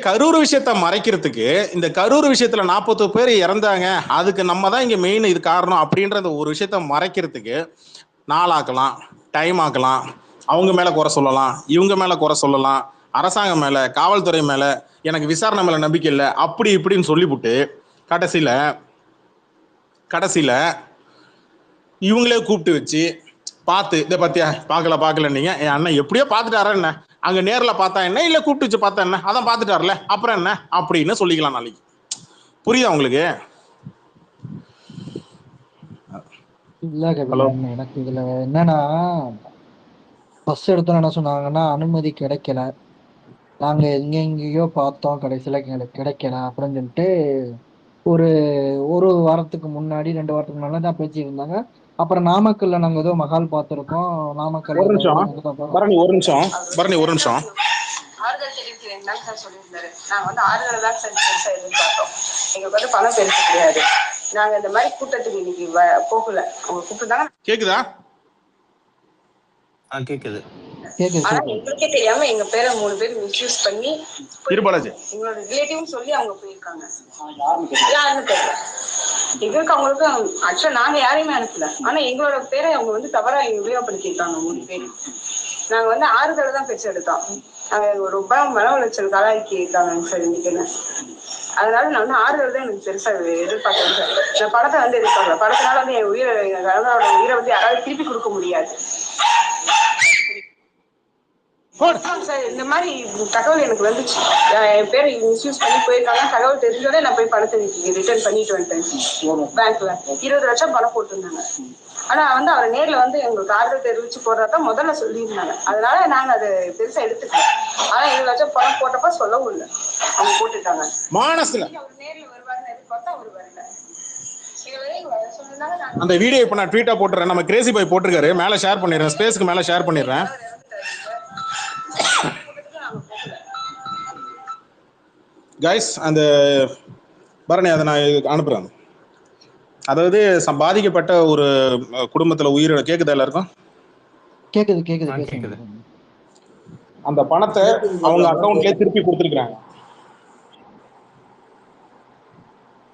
கரூர் விஷயத்த மறைக்கிறதுக்கு, இந்த கரூர் விஷயத்துல 40 பேர் இறந்தாங்க, அதுக்கு நம்ம தான் இங்க மெயின் இது காரணம் அப்படின்ற அந்த ஒரு விஷயத்த மறைக்கிறதுக்கு நாளாக்கலாம், டைம் ஆக்கலாம், அவங்க மேல குறை சொல்லலாம், இவங்க மேல குறை சொல்லலாம், அரசாங்கம் மேல, காவல்துறை மேல, எனக்கு விசாரணை மேல நம்பிக்கை இல்லை அப்படி இப்படின்னு சொல்லிவிட்டு கடைசியில கடைசியில இவங்களே கூப்பிட்டு வச்சு பார்த்து இதை பத்தியா பார்க்கல நீங்க என் அண்ணன் எப்படியோ பார்த்துட்டாரா என்ன, அங்க நேர்ல பார்த்தா என்ன, இல்ல கூப்பிட்டு வச்சு பார்த்தா என்ன, அதான் பார்த்துட்டாருல அப்புறம் என்ன அப்படின்னு சொல்லிக்கலாம் நாளைக்கு. புரியுதா உங்களுக்கு? இல்ல கபிலன், எனக்கு இதுல என்னன்னா, பஸ் எடுத்தோம் என்ன சொன்னாங்கன்னா அனுமதி கிடைக்கல, நாங்க எங்கெங்கயோ பார்த்தோம், கடைசியில எங்களுக்கு கிடைக்கல அப்படின்னு சொல்லிட்டு ஒரு ஒரு வாரத்துக்கு முன்னாடி 2 வாரத்துக்கு முன்னாடி தான் பேச்சு இருந்தாங்க. அப்புறம் நாமக்கல்ல நாங்க ஏதோ மகால் பார்த்திருக்கோம், நாமக்கல்ல ஒரு நிமிஷம் பரணி, ஒரு நிமிஷம் பரணி, ஒரு நிமிஷம். ஆறுதல் தெரிவிக்கிறேன் தான் சார் சொல்லியிருந்தாரு. நாங்க வந்து ஆறுதல் தான் சார் பெருசா எதிர்பார்த்தோம். எங்களுக்கு வந்து பணம் பெருசு கிடையாது. நாங்க இந்த மாதிரி கூட்டத்துக்கு இன்னைக்கு போகல. அவங்க கூப்பிட்டுதாங்க. கேக்குதா? கேக்குது. ஆனா எங்களுக்கே தெரியாம எங்க பேரை 3 பேர் மிஸ்யூஸ் பண்ணி எங்களோட ரிலேட்டிவ் சொல்லி அவங்க போயிருக்காங்க. யாருன்னு தெரியல எங்களுக்கு. அவங்களுக்கு ஆக்சுவலா நாங்க யாரையுமே அனுப்பல. ஆனா எங்களோட பேரை அவங்க வந்து தவறா உபயோகப்படுத்திருக்காங்க 3 பேர். நாங்க வந்து ஆறுதலை தான் பெற்று எடுத்தோம். நாங்க ரொம்ப மன உளைச்சல் கலாய்க்கு இருக்காங்க சார் இன்னைக்கு. அதனால நான் வந்து ஆறுதல் தான் எனக்கு பெருசா எதிர்பார்த்தேன் சார். இந்த படத்தை வந்து எதிர்பார்க்கல. படத்தினால வந்து என் உயிரை, எங்க கணவரோட உயிரை வந்து யாராவது திருப்பி கொடுக்க முடியாது சார். இந்த மாதிரி தகவல் எனக்கு வந்துச்சு, என் பேரை மிஸ்யூஸ் பண்ணி போயிருக்காங்க. தகவல் தெரிஞ்சோட நான் போய் பணத்தை ரிட்டர்ன் பண்ணிட்டு வந்துட்டேன். பேங்க்ல 20 லட்சம் பணம் போட்டிருந்தாங்க. ஆனா வந்து அவர் நேர்ல வந்து எங்களுக்கு ஆறுதல் தெரிவிச்சு போடுறதான் முதல்ல சொல்லியிருந்தாங்க. அதனால நாங்க அதை பெருசா எடுத்துக்கல. ஆனா 20 லட்சம் பணம் போட்டப்ப சொல்லவும் இல்லை, அவங்க போட்டுட்டாங்க. அவர் நேர்ல வருவாருன்னு எதிர்பார்த்தா அவர் வரல. அந்த வீடியோ இப்ப நான் ட்வீட்டா போட்டுறேன். நம்ம கிரேசி பாய் போட்டிருக்காரு, மேல ஷேர் பண்ணிடுறேன், ஸ்பேஸ்க்கு மேல ஷேர் பண்ணிடுறேன். கைஸ் அந்த பரணி அதை நான் அனுப்புறேன். அதாவது பாதிக்கப்பட்ட ஒரு குடும்பத்துல உயிரிழ கேக்குதா எல்லாருக்கும்? கேக்குது. அந்த பணத்தை அவங்க அக்கவுண்ட்லயே திருப்பி கொடுத்துருக்காங்க.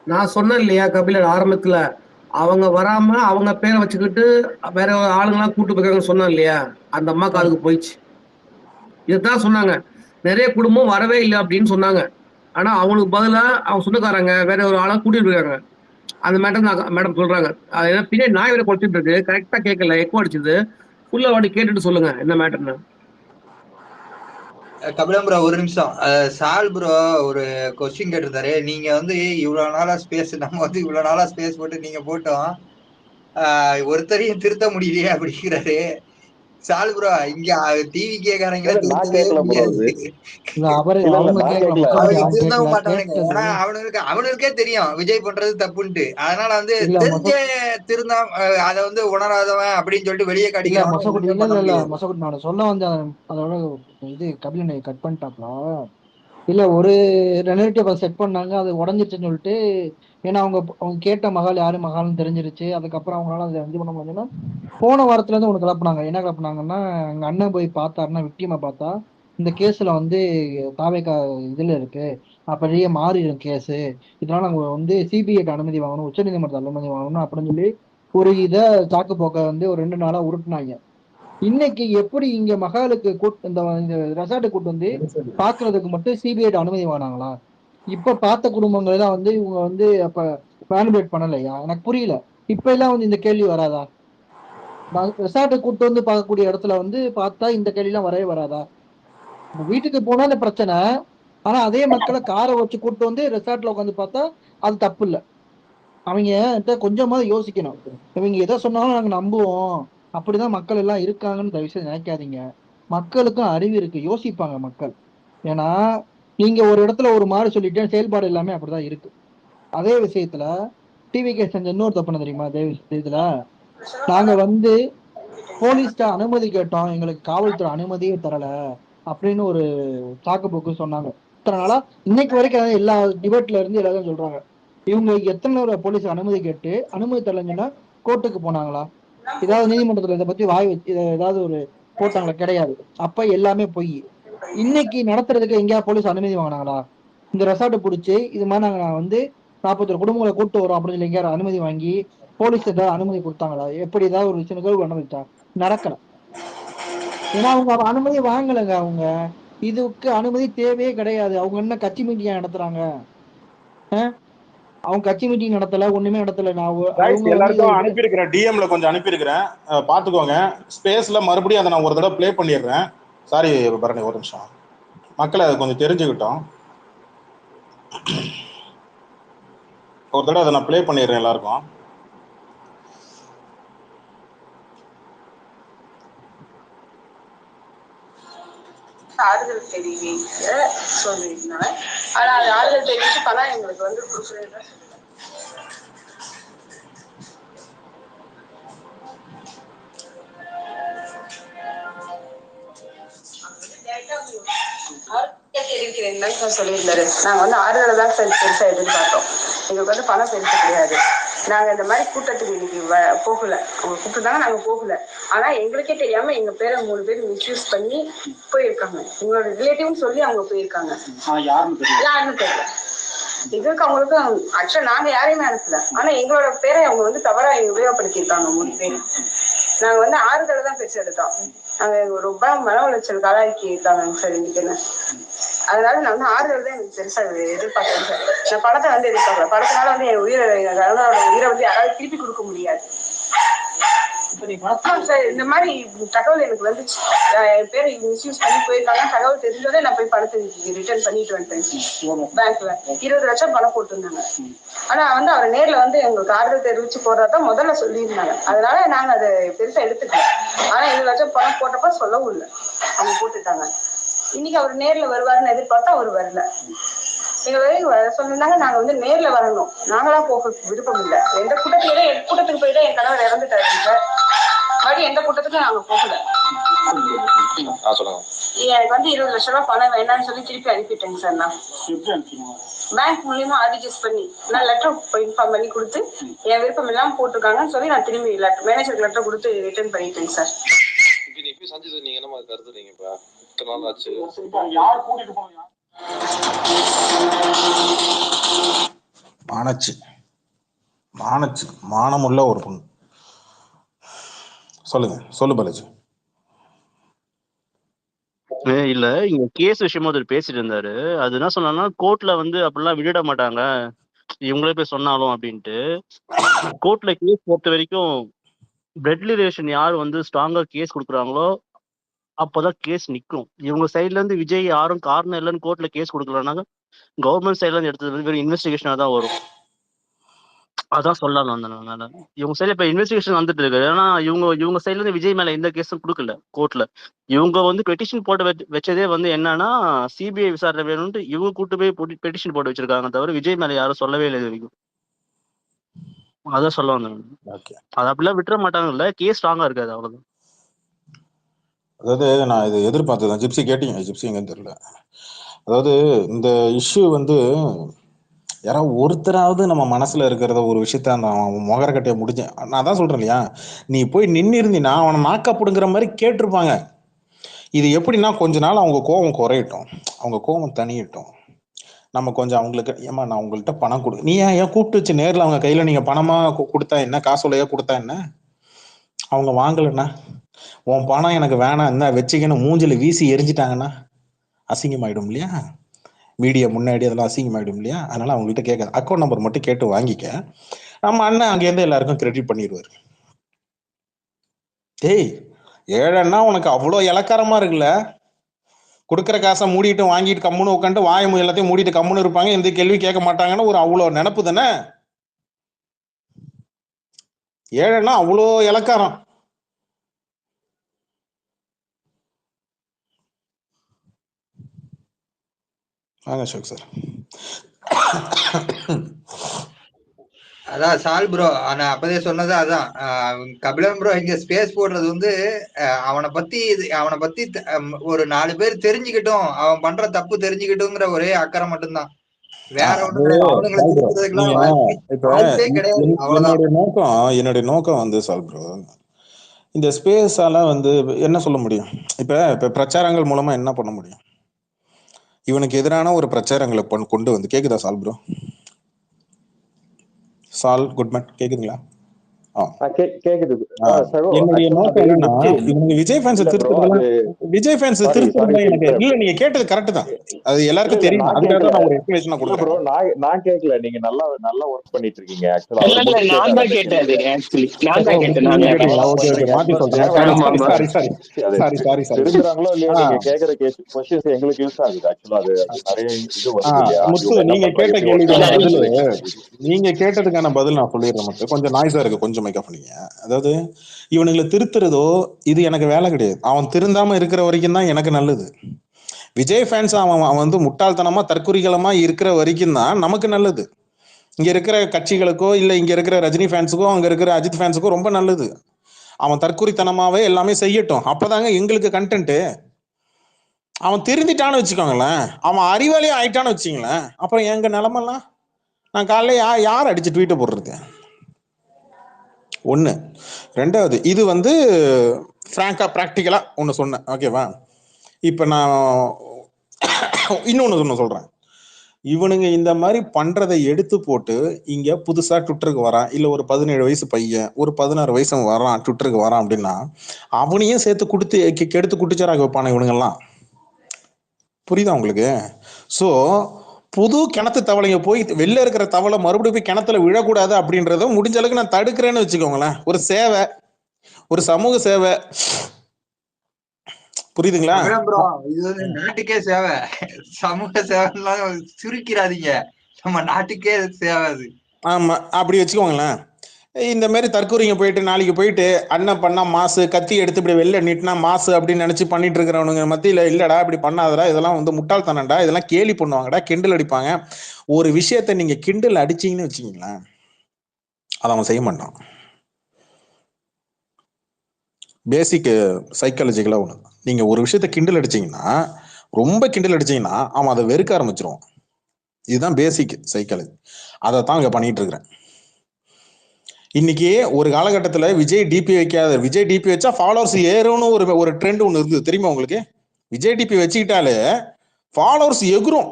நான் சொன்னேன் இல்லையா கபிலர் ஆரம்பத்துல, அவங்க வராம அவங்க பேரை வச்சுக்கிட்டு வேற ஆளுங்கெல்லாம் கூட்டு போயிருக்காங்கன்னு சொன்னேன் இல்லையா, அந்த அம்மாக்கு அதுக்கு போயிடுச்சு. இதுதான் சொன்னாங்க, நிறைய குடும்பம் வரவே இல்லை அப்படின்னு சொன்னாங்க. ஆனா அவங்களுக்கு பதிலா அவங்க சொந்தக்காரங்க வேற ஒரு ஆளை கூட்டிட்டு போயிருக்காங்க. அந்த மேடம் மேடம் சொல்றாங்க. அது பின்னாடி நாய் வேற குறைச்சிட்டு இருக்கு, கரெக்டா கேட்கல, எக்கோ அடிச்சுது. ஃபுல்லா வாட்டி கேட்டுட்டு சொல்லுங்க என்ன மேட்டர்னு. கபிலம் ப்ரோ ஒரு நிமிஷம். சால் ப்ரோ ஒரு கொஸ்டின் கேட்டிருந்தாரு. நீங்க வந்து இவ்வளவு நாளா ஸ்பேஸ், நம்ம வந்து இவ்வளவு நாளா ஸ்பேஸ் போட்டு நீங்க போட்டோம், ஒருத்தரையும் திருத்த முடியலையே அப்படிங்கிறாரு. சால் ப்ரோ இங்க டிவி கேக்காரங்களே திருத்தவே முடியாது. ஏன்னா அவனுக்கே தெரியும் விஜய் பண்றது தப்புன்ட்டு. அதனால வந்து தெரிஞ்ச திருந்தா அத வந்து உணராதவன் அப்படின்னு சொல்லிட்டு வெளியே காட்டிக்கிறான். நான் சொல்ல வந்த அதோட இது கபிலனை கட் பண்ணிட்டாப்ல. இல்ல ஒரு ரெனரிட்டிவ் செட் பண்ணாங்க, அது உடஞ்சிருச்சுன்னு சொல்லிட்டு. ஏன்னா அவங்க கேட்ட மகால் யாரு மகால்னு தெரிஞ்சிருச்சு. அதுக்கப்புறம் அவங்களால அதை இது பண்ண முடியும்னா போன வாரத்துல இருந்து உனக்கு கிளப்புனாங்க. என்ன கிளப்புனாங்கன்னா, எங்க அண்ணன் போய் பார்த்தாருன்னா விக்டிமா பார்த்தா இந்த கேஸ்ல வந்து தாவேக்கா இதுல இருக்கு, அப்படியே மாறிடும் கேஸ், இதனால நாங்க வந்து சிபிஐ அனுமதி வாங்கணும், உச்ச நீதிமன்றத்தில் அனுமதி வாங்கணும் அப்படின்னு சொல்லி ஒரு இதை சாக்கு போக்க வந்து ஒரு 2 நாளா உருட்டுனாங்க. இன்னைக்கு எப்படி இங்க மகாலுக்கு இந்த ரெசார்ட்டை கூட்டு வந்து பாக்குறதுக்கு மட்டும் சிபிஐ அனுமதி வாங்கினாங்களா? இப்ப பார்த்த குடும்பங்கள் தான் வந்து இவங்க வந்து அப்ப மேனிபுலேட் பண்ணலையா? எனக்கு புரியல. இப்ப எல்லாம் வந்து இந்த கேள்வி வராதா? ரெசார்ட்டை கூட்டு வந்து பார்க்கக்கூடிய இடத்துல வந்து பார்த்தா இந்த கேள்வி எல்லாம் வரவே வராதா? வீட்டுக்கு போனா இந்த பிரச்சனை, ஆனா அதே மக்களை காரை வச்சு கூட்டு வந்து ரெசார்ட்ல உட்காந்து பார்த்தா அது தப்பு இல்லை. அவங்க கொஞ்சமாவது யோசிக்கணும். இவங்க எதை சொன்னாலும் நாங்க நம்புவோம், அப்படிதான் மக்கள் எல்லாம் இருக்காங்கன்னு தயவு செய்து நினைக்காதீங்க. மக்களுக்கும் அறிவு இருக்கு, யோசிப்பாங்க மக்கள். ஏன்னா நீங்க ஒரு இடத்துல ஒரு மாதிரி சொல்லிட்டு செயல்பாடு எல்லாமே அப்படிதான் இருக்கு. அதே விஷயத்துல டிவிகே செஞ்ச இன்னொரு தப்பு தெரியுமா? அதே விஷயத்துல நாங்க வந்து போலீஸ்ட அனுமதி கேட்டோம், எங்களுக்கு காவல்துறை அனுமதியே தரல அப்படின்னு ஒரு சாக்கு போக்கு சொன்னாங்க. இத்தனை நாளா இன்னைக்கு வரைக்கும் எல்லா டிபேட்ல இருந்து எல்லாரும் சொல்றாங்க, இவங்க எத்தனை போலீஸ் அனுமதி கேட்டு அனுமதி தரலன்னா கோர்ட்டுக்கு போனாங்களா? ஏதாவது நீதிமன்றத்துல இதை பத்தி வாய் வச்சு ஏதாவது ஒரு போட்டாங்களா? கிடையாது. அப்ப எல்லாமே பொய். இன்னைக்கு நடத்துறதுக்கு எங்கேயா போலீஸ் அனுமதி வாங்கினாங்களா? இந்த ரெசார்ட்டை பிடிச்சி இது மாதிரி நான் வந்து 41 குடும்பங்களை கூட்டு வரோம் அப்படின்னு சொல்லி எங்கேயாவது அனுமதி வாங்கி போலீஸ் ஏதாவது அனுமதி கொடுத்தாங்களா? எப்படி ஏதாவது ஒரு சின்ன நிகழ்வு நடந்துச்சா? நடக்கல. ஏன்னா அவங்க அனுமதி வாங்கலைங்க. அவங்க இதுக்கு அனுமதி தேவையே கிடையாது. அவங்க என்ன கட்சி மீட்டிங் நடத்துறாங்க? அவங்க கட்சி மீட்டிங் நடத்தல, ஒண்ணுமே நடத்தல. நான் அவங்க எல்லாருக்கும் அனுப்பியிருக்கிறேன், டிஎம்ல கொஞ்சம் அனுப்பியிருக்கிறேன், பாத்துக்கோங்க. ஸ்பேஸ்ல மறுபடியும் அதை நான் ஒரு தடவை ப்ளே பண்ணிடுறேன். சாரி பரணி, ஒரு நிமிஷம், மக்களை அதை கொஞ்சம் தெரிஞ்சுக்கிட்டோம். ஒரு தடவை அதை நான் ப்ளே பண்ணிடுறேன் எல்லாருக்கும். ஆறுதல் தெரிவிக்க சொல்லியிருந்தேன். ஆனா அது ஆறுதல் தெரிவிச்சு பணம் எங்களுக்கு வந்து கொடுக்குறேன். தெரிவிக்கிறேன் சொல்லியிருந்தாரு. நாங்க வந்து ஆறுதலை தான் பெருசா எதிர்பார்த்தோம். எங்களுக்கு வந்து பணம் பெருசு கிடையாது. நாங்க இந்த மாதிரி கூட்டத்துக்கு இன்னைக்கு போகல. அவங்க கூப்பிட்டுதாங்க, நாங்க போகல. ஆனா எங்களுக்கே தெரியாம எங்க பேரை 3 பேர் மிஸ்யூஸ் பண்ணி போயிருக்காங்க. எங்களோட ரிலேட்டிவ்னு சொல்லி அவங்க போயிருக்காங்க. யாருன்னு தெரியல. எங்களுக்கு அவங்களுக்கும் ஆக்சுவலா நாங்க யாரையுமே அனுப்பல. ஆனா எங்களோட பேரை அவங்க வந்து தவறா உபயோகப்படுத்தியிருக்காங்க 3 பேர். நாங்க வந்து ஆறுதலை தான் பெருசு எடுத்தோம். நாங்க ரொம்ப மன உளைச்சல் காலாக்கி இருக்காங்க சார் இன்னைக்கு. அதனால நான் வந்து ஆறுதல் தான் எனக்கு பெருசா எதிர்பார்க்கிறேன் சார். நான் படத்தை வந்து எதிர்பார்க்கல. படத்தினால வந்து என் உயிரை வந்து யாராவது திருப்பி கொடுக்க முடியாது சார். இந்த மாதிரி தகவல் எனக்கு வந்துச்சு. என் பேரை மிஸ்யூஸ் பண்ணி போயிருக்காங்க தகவல் தெரிஞ்சோட நான் போய் பணத்தை ரிட்டர்ன் பண்ணிட்டு வந்துட்டேன். பேங்க்ல 20 லட்சம் பணம் போட்டிருந்தாங்க. ஆனா வந்து அவர் நேர்ல வந்து எங்களுக்கு ஆறுதல் தெரிவிச்சு போடுறதான் முதல்ல சொல்லியிருந்தாங்க. அதனால நாங்க அதை பெருசா எடுத்துக்கல. ஆனா 20 லட்சம் பணம் போட்டப்ப சொல்லவும் இல்லை, அவங்க போட்டுட்டாங்க. இன்னைக்கு அவர் நேர்ல வருவாருன்னு எதிர்பார்த்தா அவர் வரல. எங்க சொன்னாங்க நாங்க வந்து நேர்ல வரணும், நாங்களா போக விருப்பம் இல்லை. எந்த கூட்டத்துக்கு போய் தான் என் கணவர் இறந்துட்டாரு சார். மறுபடியும் எந்த கூட்டத்துக்கும் நாங்க போகல. எனக்கு வந்து 20 லட்சம் ரூபாய் பணம் வேண்டாம்னு சொல்லி திருப்பி அனுப்பிட்டேங்க சார். நான் பேங்க் மூலியமா ஆர்டிஜிஎஸ் பண்ணி நான் லெட்டர் இன்ஃபார்ம் பண்ணி கொடுத்து என் விருப்பம் இல்லாம போட்டிருக்காங்கன்னு சொல்லி நான் திரும்பி மேனேஜருக்கு லெட்டர் கொடுத்து ரிட்டர்ன் பண்ணிட்டேங்க சார். நீங்க என்ன மாதிரி கருதுறீங்க? இப்ப இத்தனை நாள் ஆச்சு. மானமுள்ள ஒரு பொண்ணு. சொல்லு பாலாஜி. இல்ல, இங்க கேஸ் விஷயமா அவர் பேசிட்டு இருந்தாரு. அது என்ன சொன்னா, கோர்ட்ல வந்து அப்படிலாம் விட மாட்டாங்க இவங்களே போய் சொன்னாலும் அப்படின்ட்டு. கோர்ட்ல கேஸ் பொறுத்த வரைக்கும் பிளட் ரிலேஷன் யார் வந்து ஸ்ட்ராங்கா கேஸ் கொடுக்குறாங்களோ அப்பதான் கேஸ் நிக்கும். இவங்க சைட்ல இருந்து விஜய் யாரும் காரணம் இல்லைன்னு கோர்ட்ல கேஸ் கொடுக்கலனாங்க கவர்மெண்ட் சைட்ல இருந்து எடுத்தது வந்து வெறும் இன்வெஸ்டிகேஷனா தான் வரும். அதான் சொல்லலாம் வந்தனால இவங்க சைட்ல இப்ப இன்வெஸ்டிகேஷன் வந்துட்டு இருக்கு. ஏன்னா இவங்க சைட்ல இருந்து விஜய் மேல எந்த கேஸும் கொடுக்கல கோர்ட்ல. இவங்க வந்து பெட்டிஷன் போட்டு வச்சதே வந்து என்னன்னா சிபிஐ விசாரணை வேணும்னு இவங்க கூட்டு போய் பெட்டிஷன் போட்டு வச்சிருக்காங்க, தவிர விஜய் மேல யாரும் சொல்லவே இல்லை இது வரைக்கும். அதான் சொல்ல வந்தேன். அது அப்படிலாம் விட்டுற மாட்டாங்கல்ல, கேஸ் ஸ்ட்ராங்கா இருக்காது, அவ்வளவுதான். அதாவது நான் இதை எதிர்பார்த்ததான். ஜிப்சி கேட்டீங்க, ஜிப்சி எங்கன்னு தெரியல. அதாவது இந்த இஷ்யூ வந்து யாராவது ஒருத்தராவது நம்ம மனசுல இருக்கிறத ஒரு விஷயத்த அந்த முகர கட்டையை முடிஞ்சேன். நான் தான் சொல்றேன் இல்லையா, நீ போய் நின்று இருந்தீங்கன்னா அவனை நாக்கப்படுங்கிற மாதிரி கேட்டிருப்பாங்க. இது எப்படின்னா கொஞ்ச நாள் அவங்க கோபம் குறையட்டும், அவங்க கோபம் தனியட்டும், நம்ம கொஞ்சம் அவங்களுக்கு ஏமா நான் உங்கள்கிட்ட பணம் கொடு, நீ ஏன் கூப்பிட்டு வச்சு நேரில் அவங்க கையில நீங்க பணமா கொடுத்தா என்ன, காசோலையா கொடுத்தா என்ன, அவங்க வாங்கலைன்னா உன் பணம் எனக்கு வேணாம் என்ன வச்சுக்கன்னு மூஞ்சில வீசி எரிஞ்சிட்டாங்கன்னா அசிங்கமாயிடும் இல்லையா, மீடியா முன்னாடி அதெல்லாம் அசிங்கமாயிடும் இல்லையா. அதனால அவங்ககிட்ட கேட்க அக்கௌண்ட் நம்பர் மட்டும் கேட்டு வாங்கிக்க, நம்ம அண்ணன் அங்கேருந்து எல்லாருக்கும் கிரெடிட் பண்ணிடுவாரு. டேய் ஏழன்னா உனக்கு அவ்வளோ இலக்காரமா இருக்குல்ல, கொடுக்குற காசை மூடிட்டு வாங்கிட்டு கம்முன்னு உட்காந்து வாயம் எல்லாத்தையும் மூடிட்டு கம்முன்னு இருப்பாங்க, எந்த கேள்வி கேட்க மாட்டாங்கன்னு ஒரு அவ்வளோ நினப்பு தானே. ஏழன்னா அவ்வளோ இலக்காரம். வாங்க அசோக் சார். அதான் சால் ப்ரோ, ஆனா அப்பதே சொன்னது அதான். கபிலன் ப்ரோ இங்க ஸ்பேஸ் போடுறது வந்து அவனை பத்தி ஒரு 4 பேர் தெரிஞ்சுக்கிட்டோம், அவன் பண்ற தப்பு தெரிஞ்சுக்கிட்டோங்கிற ஒரே அக்கறை மட்டும்தான். வேற ஒண்ணு என்னுடைய நோக்கம் வந்து சால் ப்ரோ, இந்த ஸ்பேஸால வந்து என்ன சொல்ல முடியும்? இப்ப பிரச்சாரங்கள் மூலமா என்ன பண்ண முடியும்? இவனுக்கு எதிரான ஒரு பிரச்சாரங்களை கொண்டு வந்து கேக்குதா சால் ப்ரோ? சால் குட்மேன் கேக்குதுங்களா? கேக்குது. என்னுடைய நோக்கம் என்னன்னா, இவங்க விஜய் ஃபேன்ஸ் திருத்துறதுலாம் விஜய் ஃபேன்ஸ் திருத்துறதுலாம் எனக்கு இல்ல. நீங்க கேட்டது கரெக்ட் தான், அது எல்லாருக்கும் தெரியும். அதுக்காக தான் நான் ஒரு எக்ஸ்பிளேஷன் கொடுக்குறேன். நான் கேட்கல, நீங்க நல்லா நல்லா ஒர்க் பண்ணிட்டு இருக்கீங்க. நான் தான் கேட்டேன். ஆக்சுவலி நான் தான் கேட்டேன். ஓகே ஓகே, மாத்தி சொல்றேன். சாரி. திருந்துறாங்களோ இல்லையோ, நீங்க கேக்குற क्वेश्चंस எங்களுக்கு யூஸ் ஆகுது. ஆக்சுவலா அது நிறைய இது வருது இல்லையா? முத்து, நீங்க கேட்ட கேள்விக்கான பதில், நீங்க கேட்டதுக்கான பதில் நான் சொல்லிடுறேன் முத்து. கொஞ்சம் நாய்ஸா இருக்கு, கொஞ்சம் மேக்கப் பண்ணீங்க. அதாவது இவனுங்களை திருத்துறதோ இது எனக்கு வேலை கிடையாது. அவன் திருந்தாம இருக்கிற வரைக்கும் தான் எனக்கு நல்லது. விஜய் ஃபேன்ஸ் அவன் வந்து முட்டாள்தனமா தற்குறிகளமா இருக்கிற வரைக்கும் தான் நமக்கு நல்லது. இங்க இருக்கிற கட்சிகளுக்கோ இல்ல இங்க இருக்கிற ரஜினி ஃபேன்ஸுக்கோ அங்க இருக்கிற அஜித் ஃபேன்ஸுக்கோ ரொம்ப நல்லது. அவன் தற்குறித்தனமாவே எல்லாமே செய்யட்டும், அப்பதாங்க எங்களுக்கு கண்டென்ட். அவன் திருந்திட்டான்னு வச்சுக்கோங்களேன், அவன் அறிவாளியே ஆயிட்டான்னு வச்சுங்களேன், அப்புறம் எங்க நிலமெல்லாம் நான் காலைல யார் அடிச்சு ட்வீட்டை போடுறது? ஒன்று. ரெண்டாவது, இது வந்து ஃப்ராங்கா ப்ராக்டிக்கலா ஒன்று சொன்னேன், ஓகேவா? இப்போ நான் இன்னொன்று சொல்றேன். இவனுங்க இந்த மாதிரி பண்றதை எடுத்து போட்டு இங்க புதுசா ட்விட்டருக்கு வரான், இல்ல ஒரு 17 வயசு பையன் ஒரு 16 வயசு வரான் ட்விட்டருக்கு வரான் அப்படின்னா அவனையும் சேர்த்து கொடுத்து கெடுத்து குட்டிச்சாராக வைப்பான இவனுங்கெல்லாம். புரியுதா உங்களுக்கு? ஸோ புது கிணத்து தவளைங்க போய் வெளில இருக்கிற தவளை மறுபடியும் போய் கிணத்துல விழக்கூடாது அப்படின்றத முடிஞ்ச அளவுக்கு நான் தடுக்கிறேன்னு வச்சுக்கோங்களேன். ஒரு சேவை, ஒரு சமூக சேவை. புரியுதுங்களா? இது வந்து நாட்டுக்கே சேவை, சமூக சேவை சுருக்கிறாதீங்க, நம்ம நாட்டுக்கே சேவை அது. ஆமா, அப்படி வச்சுக்கோங்களேன். இந்த மாதிரி தற்கூரிங்க போயிட்டு நாளைக்கு போயிட்டு அண்ணன் பண்ணா மாசு, கத்தி எடுத்து இப்படி வெளில நீட்டினா மாசு அப்படின்னு நினைச்சு பண்ணிட்டு இருக்கிறவனுங்க மத்தியில இல்லடா இப்படி பண்ணாதடா, இதெல்லாம் வந்து முட்டாள்தனண்டா, இதெல்லாம் கேலி பண்ணுவாங்கடா, கிண்டல் அடிப்பாங்க. ஒரு விஷயத்த நீங்க கிண்டல் அடிச்சீங்கன்னு வச்சுக்கீங்களேன், அதை அவன் செய்ய மாட்டான். பேசிக் சைக்காலஜிக்கலா ஒண்ணு. நீங்க ஒரு விஷயத்த கிண்டல் அடிச்சீங்கன்னா, ரொம்ப கிண்டல் அடிச்சீங்கன்னா அவன் அதை வெறுக்க ஆரம்பிச்சிருவான். இதுதான் பேசிக் சைக்காலஜி. அதை தான் இங்க பண்ணிட்டு இருக்கிறேன். இன்னைக்கு ஒரு காலகட்டத்துல விஜய் டிபி வைக்காத, விஜய் டிபி வச்சா ஃபாலோவர்ஸ் ஏறும்னு ஒரு ட்ரெண்ட் ஒன்று இருந்தது தெரியுமா உங்களுக்கு? விஜய் டிபி வச்சுக்கிட்டாலே ஃபாலோவர்ஸ் எகுரும்,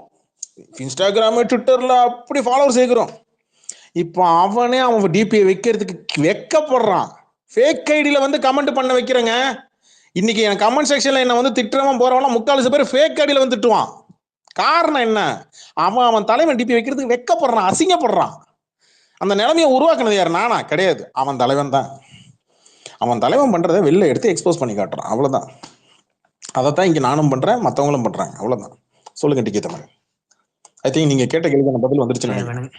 இன்ஸ்டாகிராம் ட்விட்டர்ல அப்படி ஃபாலோவர்ஸ் எகுரும். இப்போ அவன் டிபி வைக்கிறதுக்கு வெக்கப்படுறான். ஃபேக் ஐடியில வந்து கமெண்ட் பண்ண வைக்கிறேங்க. இன்னைக்கு என் கமெண்ட் செக்ஷன்ல என்ன வந்து திட்டுறவன் போறவன் 3/4 பேர் ஃபேக் ஐடியில வந்து திட்டுவான். காரணம் என்ன? அவன் தலைவன் டிபி வைக்கிறதுக்கு வெக்கப்படுறான், அசிங்கப்படுறான். அந்த நிலைமையை உருவாக்குனது யார்? நானா? கிடையாது, அவன் தலைவன் தான். அவன் தலைவன் பண்றதை வெளில எடுத்து எக்ஸ்போஸ் பண்ணி காட்டுறான், அவ்வளவுதான். அதைத்தான் இங்க நானும் பண்றேன், மத்தவங்களும் பண்றாங்க, அவ்வளவுதான். சொல்லுங்க டிக்கி தமிழ். ஐ திங்க் நீங்க கேட்ட கேள்விக்கான பதில் வந்துருச்சுன்னு நினைக்கிறேன்.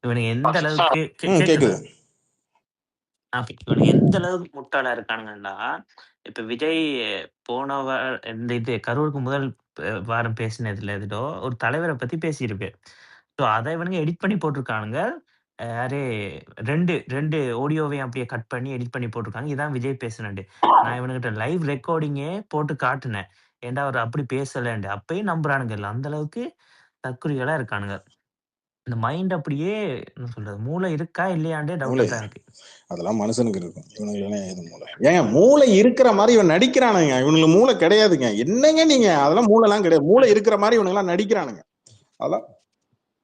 இவனுக்கு எந்த அளவுக்கு கேக்குது? இவனுக்கு எந்த அளவுக்கு முட்டாளா இருக்கானுங்கன்னா, இப்ப விஜய் போன இந்த இது கரூருக்கு முதல் வாரம் பேசினதுல ஏதோ ஒரு தலைவரை பத்தி பேசியிருக்கு. ஸோ அதை இவனுங்க எடிட் பண்ணி போட்டிருக்கானுங்க. யாரே ரெண்டு ஆடியோவையும் அப்படியே கட் பண்ணி எடிட் பண்ணி போட்டிருக்காங்க. இதான் விஜய் பேசுனேன். நான் இவனுக்கிட்ட லைவ் ரெக்கார்டிங்கே போட்டு காட்டுனேன், ஏன்டா அவர் அப்படி பேசலண்டு. அப்பயும் நம்புறானுங்க இல்லை, அந்த அளவுக்கு தற்குறிகளா இருக்கானுங்க. இந்த மைண்ட் அப்படியே என்ன சொல்றது, மூளை இருக்கா இல்லையாண்டே டவுட்டா தான் இருக்கு. அதெல்லாம் மனுஷனுக்கு இருக்கும், இவனுக்கு எது மூளை? ஏங்க மூளை இருக்கிற மாதிரி இவன் நடிக்கிறானுங்க, இவனுக்கு மூளை கிடையாதுங்க. என்னங்க நீங்க, அதெல்லாம் மூளை எல்லாம் கிடையாது. மூளை இருக்கிற மாதிரி இவனுக்கு எல்லாம் நடிக்கிறானுங்க. அதெல்லாம்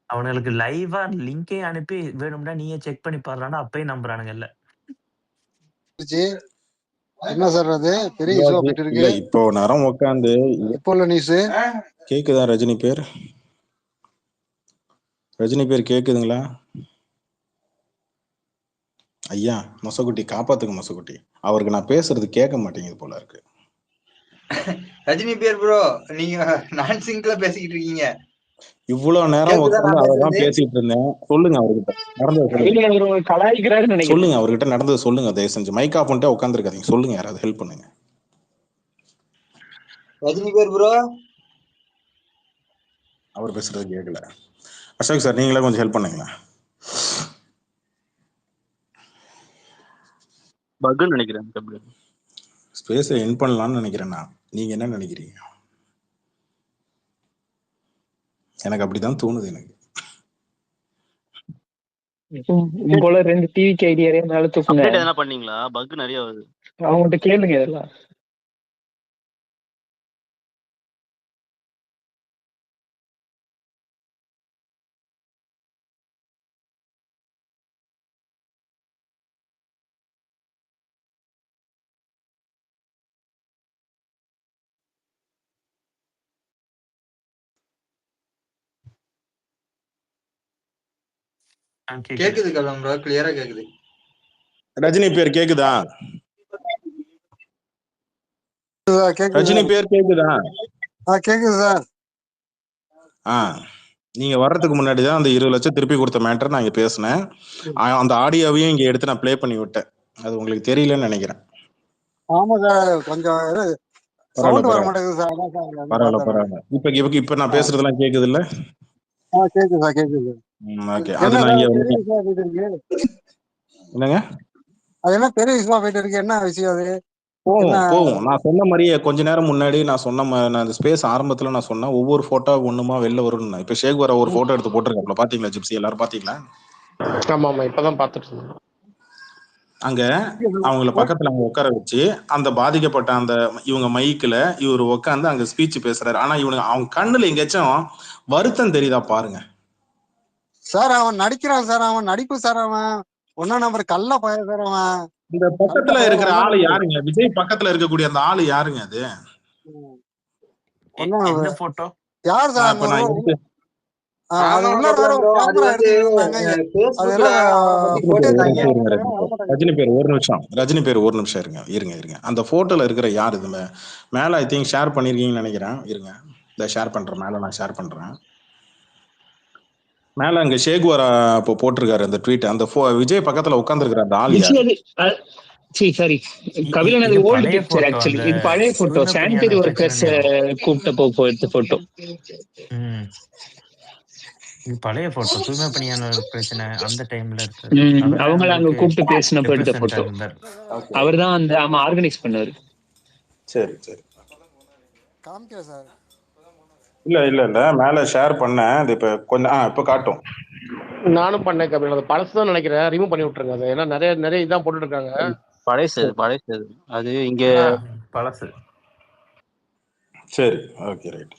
அவனுக்கு லைவா லிங்கே அனுப்பி வேணும்னா நீயே செக் பண்ணி பாருடா, அப்பயும் நம்புறானுங்க. இல்ல என்ன சார் அது பெரிய இஷ்யூ போயிட்டு இருக்கு. இப்போ நேரம் உட்காந்து இப்போ உள்ள நியூஸ் கேக்குதா? ரஜினி பேர் கேக்குதுங்களா ஐயா? மொசகுட்டி காப்பாத்துங்க மொசகுட்டி, அவருக்கு நான் பேசுறது கேட்க மாட்டேங்குது போல இருக்கு. ரஜினி பேர் ப்ரோ, நீங்க நான் சிங்க்ல பேசிக்கிட்டு இருக்கீங்க. இவ்வளவு நேரம் உட்காந்து அதான் பேசிட்டு இருந்தேன். சொல்லுங்க அவர்கிட்ட நடந்தது, சொல்லுங்க அவர்கிட்ட நடந்தது சொல்லுங்க. தயவு செஞ்சு மைக் ஆஃப் பண்ணிட்டு உட்காந்துருக்காதீங்க, சொல்லுங்க, யாராவது ஹெல்ப் பண்ணுங்க. ரஜினி பேர் ப்ரோ, அவர் பேசுறது கேட்கல. அசோக் சார், நீங்களே கொஞ்சம் ஹெல்ப் பண்ணுங்களேன். பக்குன்னு நினைக்கிறேன். ஸ்பேஸை என் பண்ணலாம்னு நினைக்கிறேன்னா நீங்க என்ன நினைக்கிறீங்க? எனக்கு அப்படிதான் தோணுது. எனக்கு போல 2 டிவிக்கு ஐடியா மேல தூக்குங்க. எதனா பண்ணீங்களா? பக் நிறைய வருது, அவங்ககிட்ட கேளுங்க இதெல்லாம். கேக்குது கலாம் ப்ரோ, கிளியரா கேக்குது. ரஜினி பேர் கேக்குதா? ரஜினி பேர் கேக்குதா? கேக்குது சார். நீங்க வர்றதுக்கு முன்னாடி தான் அந்த 20 லட்சம் திருப்பி கொடுத்த மேட்டர் நான் இங்க பேசினேன். அந்த ஆடியோவையும் இங்க எடுத்து நான் ப்ளே பண்ணி விட்டேன். அது உங்களுக்கு தெரியலன்னு நினைக்கிறேன். ஆமா சார், கொஞ்சம் சவுண்ட் வர மாட்டேங்குது சார். பரவாயில்ல. இப்ப நான் பேசுறதெல்லாம் கேக்குது இல்ல? கேக்குது சார், கேக்குது. ஓகே, அது நான் இங்க என்னங்க, அது என்ன பெரிய விஷயமா போயிட்டு இருக்கு, என்ன விஷயம் அது? போகும். நான் சொன்ன மாதிரியே கொஞ்ச நேரம் முன்னாடி நான் சொன்ன நான் அந்த ஸ்பேஸ் ஆரம்பத்துல நான் சொன்னேன், ஒவ்வொரு போட்டோ ஒண்ணுமா வெளில வரும்னு. இப்ப ஷேக் வர ஒரு போட்டோ எடுத்து போட்டிருக்காப்ல, பாத்தீங்களா ஜிப்சி? எல்லாரும் பாத்தீங்களா? ஆமா ஆமா, இப்பதான் பாத்துட்டு இருந்தேன். அங்க அவங்கள பக்கத்துல அவங்க உட்கார வச்சு அந்த பாதிக்கப்பட்ட அந்த இவங்க மைக்ல இவர் உட்காந்து அங்க ஸ்பீச் பேசுறாரு. ஆனா இவனுங்க அவங்க கண்ணுல எங்கேயாச்சும் வருத்தம் தெரியுதா பாருங்க சார். அவன் நடிக்கிறான் சார், அவன் நடிப்பு சார். அவன் ஒன்னா நம்பர் கல்ல பய சார். அவன் இந்த பக்கத்துல இருக்கிற ஆளு யாருங்க? விஜய் பக்கத்துல இருக்கக்கூடிய அந்த ஆளு யாருங்க? அது யார் சார்? ரஜினி பேர் ஒரு நிமிஷம், ரஜினி பேர் ஒரு நிமிஷம் இருங்க. அந்த போட்டோல இருக்கிற யார்? இது மேல ஐ திங்க் ஷேர் பண்ணிருக்கீங்கன்னு நினைக்கிறேன். இருங்க, இந்த ஷேர் பண்றேன். மேல நான் ஷேர் பண்றேன். மேல அங்க ஷேக்வரா இப்போ போட்டிருக்காரு அந்த ட்வீட். அந்த விஜய் பக்கத்துல உட்கார்ந்துருக்கிற அந்த ஆள் யார்? சரி, கபிலன் அது ஓல்டு பிக்சர் ஆக்சுவலி. இது பழைய போட்டோ, சானிட்டரி ஒர்க்கர்ஸ் கூப்பிட்டப்போ எடுத்த போட்டோ. இது பழைய போட்டோ, தூய்மை பணியாளர் பிரச்சனை அந்த டைம்ல இருக்கு. அவங்கள அங்க கூப்பிட்டு பேசினப்போ எடுத்த போட்டோ. அவர் தான் அந்த ஆர்கனைஸ் பண்ணாரு. சரி காமிக்கல சார். இல்ல மேல ஷேர் பண்ணேன். இது இப்ப கொஞ்சம் இப்ப காட்டும். நானும் பண்ணேன் கபில். அது பழசு தான் நினைக்கிறேன், ரிமூவ் பண்ணி விட்டுருங்க. அது ஏன்னா நிறைய இதான் போட்டுட்டு இருக்காங்க. பழைசு அது இங்க பழசு. சரி, ஓகே, ரைட்.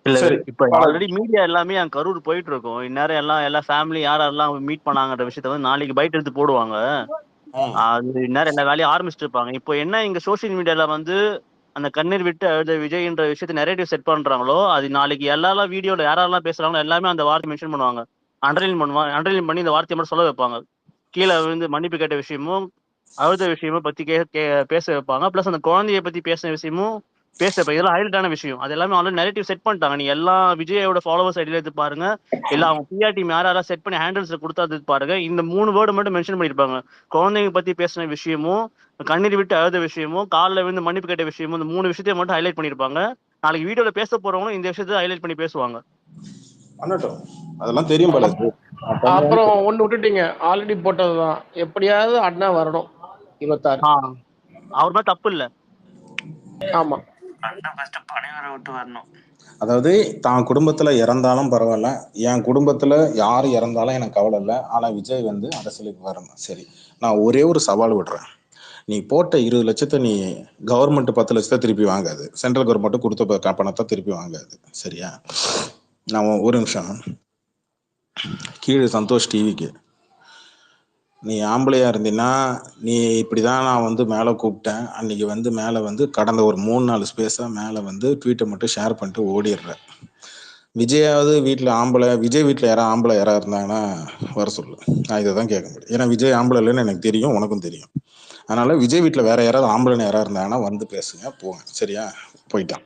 இல்ல, இப்ப ஆல்ரெடி மீடியா எல்லாமே அங்க கரூர் போயிட்டு இருக்கோம். இந்நேரம் எல்லா ஃபேமிலி யாரெல்லாம் மீட் பண்ணாங்கன்ற விஷயத்த வந்து நாளைக்கு பைட் எடுத்து போடுவாங்க. அது இந்நேரம் எல்லா வேலையும் ஆரம்பிச்சுட்டு இருப்பாங்க. இப்போ என்ன இங்க சோசியல் மீடியால வந்து அந்த கண்ணீர் விட்டு அழுத விஜய்ன்ற விஷயத்தை நெரேட்டிவ் செட் பண்றாங்களோ, அது நாளைக்கு எல்லா வீடியோல யாரெல்லாம் பேசுறாங்களோ எல்லாமே அந்த வார்த்தை மென்ஷன் பண்ணுவாங்க. அண்டர்லைன் பண்ணி இந்த வார்த்தையை மட்டும் சொல்ல வைப்பாங்க. கீழே வந்து மன்னிப்பு கேட்ட விஷயமும் அழுத விஷயமும் பத்தி பேச வைப்பாங்க. பிளஸ் அந்த குழந்தைய பத்தி பேசின விஷயமும் இதெல்லாம் ஹைலைட்டான விஷயம். அது எல்லாமே ஆல்ரெடி நெரேட்டிவ் செட் பண்ணிட்டாங்க. நீங்க எல்லா விஜயோட ஃபாலோவர்ஸ் ஐடியில எடுத்து பாருங்க, எல்லா அவங்க பிஆர் டீம் யாரெல்லாம் செட் பண்ணி ஹேண்டில்ஸ்ல கொடுத்தது பாருங்க. இந்த 3 வேர்டு மட்டும் மென்ஷன் பண்ணிருப்பாங்க. குழந்தைங்க பத்தி பேசின விஷயமும், கண்ணீர் விட்டு அழுத விஷயமும், காலில் வந்து மன்னிப்பு கேட்ட விஷயமும், இந்த 3 விஷயத்தையும் மட்டும் ஹைலைட் பண்ணிருப்பாங்க. நாளைக்கு வீடியோல பேச போறவங்களும் இந்த விஷயத்தை ஹைலைட் பண்ணி பேசுவாங்க. அதெல்லாம் தெரியும் போல. அப்புறம் ஒண்ணு விட்டுட்டீங்க, ஆல்ரெடி போட்டதுதான். எப்படியாவது அண்ணா வரணும் 26. அவர் மேல தப்பு இல்ல. ஆமா, அதாவது தான் குடும்பத்துல இறந்தாலும் பரவாயில்ல, என் குடும்பத்துல யாரு இறந்தாலும் எனக்கு கவலை இல்லை. ஆனா விஜய் வந்து அரசியலுக்கு வரணும். சரி, நான் ஒரே ஒரு சவால் விடுறேன். நீ போட்ட 20 லட்சத்தை நீ கவர்மெண்ட் 10 லட்சத்தை திருப்பி வாங்காது. சென்ட்ரல் கவர்மெண்ட் கொடுத்த பணத்தை திருப்பி வாங்காது. சரியா? நான் ஒரு நிமிஷம் கீழே சந்தோஷ் டிவிக்கு, நீ ஆம்பளையா இருந்தீன்னா நீ இப்படிதான் நான் வந்து மேலே கூப்பிட்டேன் அன்னைக்கு வந்து மேலே வந்து கடந்த ஒரு 3-4 ஸ்பேஸா மேலே வந்து ட்வீட்டை மட்டும் ஷேர் பண்ணிட்டு ஓடிடுறேன். விஜயாவது விஜய் வீட்டில் யாராவது யாராவது இருந்தாங்கன்னா வர சொல்லு. நான் இதை தான் கேட்க முடியும். ஏன்னா விஜய் ஆம்பளை இல்லைன்னு எனக்கு தெரியும், உனக்கும் தெரியும். அதனால விஜய் வீட்டில் வேற யாராவது ஆம்பளைன்னு யாராவது இருந்தாங்கன்னா வந்து பேசுங்க, போங்க. சரியா? போயிட்டான்.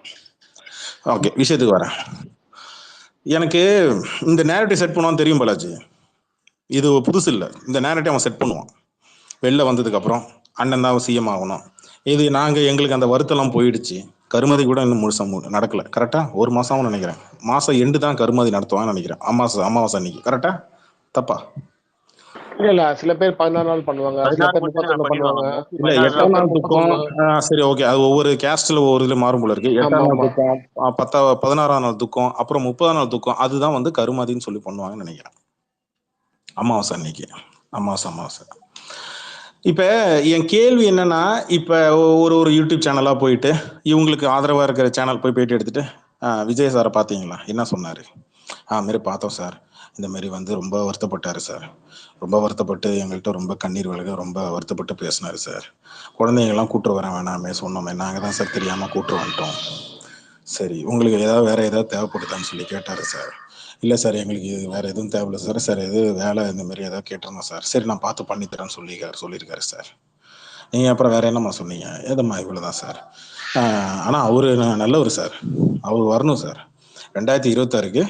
ஓகே, விஷயத்துக்கு வரேன். எனக்கு இந்த நேரட்டிவ் செட் பண்ணுவான்னு தெரியும் பாலாஜி. இது புதுசு இல்லை. இந்த நேரட்டிவ் அவன் செட் பண்ணுவான். வெளில வந்ததுக்கு அப்புறம் அண்ணன் தான் சிஎம் ஆகணும். இது எங்களுக்கு அந்த வருத்தெல்லாம் போயிடுச்சு. கருமதி கூட இன்னும் முழுசா நடக்கல. கரெக்டா? 1 மாசம் நினைக்கிறேன். மாசம் எண்டு தான் கருமதி நடத்துவான்னு நினைக்கிறேன். அமாவாசை அன்னைக்கு. கரெக்டா? தப்பா? இல்ல சில பேர் 14 நாள் பண்ணுவாங்க, சில பேர் 31 பண்ணுவாங்க. இல்ல 8ஆம் நாள் துக்கம். சரி, ஓகே. அது ஒவ்வொரு கேஸ்ட்ல ஒவ்வொரு இதுல மாறும் போல இருக்கு. 8ஆம் நாள் துக்கம், 16ஆம் நாள் துக்கம், அப்புறம் 30ஆம் நாள் துக்கம். அதுதான் வந்து கருமதின்னு சொல்லி பண்ணுவாங்கன்னு நினைக்கிறேன். அமாவாசை அன்னைக்கு. அமாவாசை. இப்ப என் கேள்வி என்னன்னா, இப்ப ஒரு யூடியூப் சேனலா போயிட்டு இவங்களுக்கு ஆதரவா இருக்கிற சேனல் போய் பேட்டி எடுத்துட்டு, விஜய் சாரை பாத்தீங்களா, என்ன சொன்னாரு? மாரி பார்த்தோம் சார், இந்த மாதிரி வந்து ரொம்ப வருத்தப்பட்டாரு சார், ரொம்ப வருத்தப்பட்டு எங்கள்கிட்ட ரொம்ப கண்ணீர் விலக ரொம்ப வருத்தப்பட்டு பேசினாரு சார். குழந்தைங்கெல்லாம் கூட்டு வர வேணாமே சொன்னோமே, நாங்கள் தான் சார் தெரியாமல் கூட்டு வந்துட்டோம். சரி, உங்களுக்கு வேற ஏதாவது தேவைப்படுதான்னு சொல்லி கேட்டாரு சார். இல்லை சார் எங்களுக்கு இது வேற எதுவும் தேவையில்ல சார். சார் எது வேலை இந்த மாதிரி ஏதாவது கேட்டிருந்தோம் சார். சரி நான் பார்த்து பண்ணித்தரேன்னு சொல்லியிருக்காரு சார். நீங்கள் அப்புறம் வேற என்னம்மா சொன்னீங்க? ஏதம்மா இவ்வளோதான் சார். ஆனால் அவர் நல்லவர் சார். அவர் வரணும் சார். 2026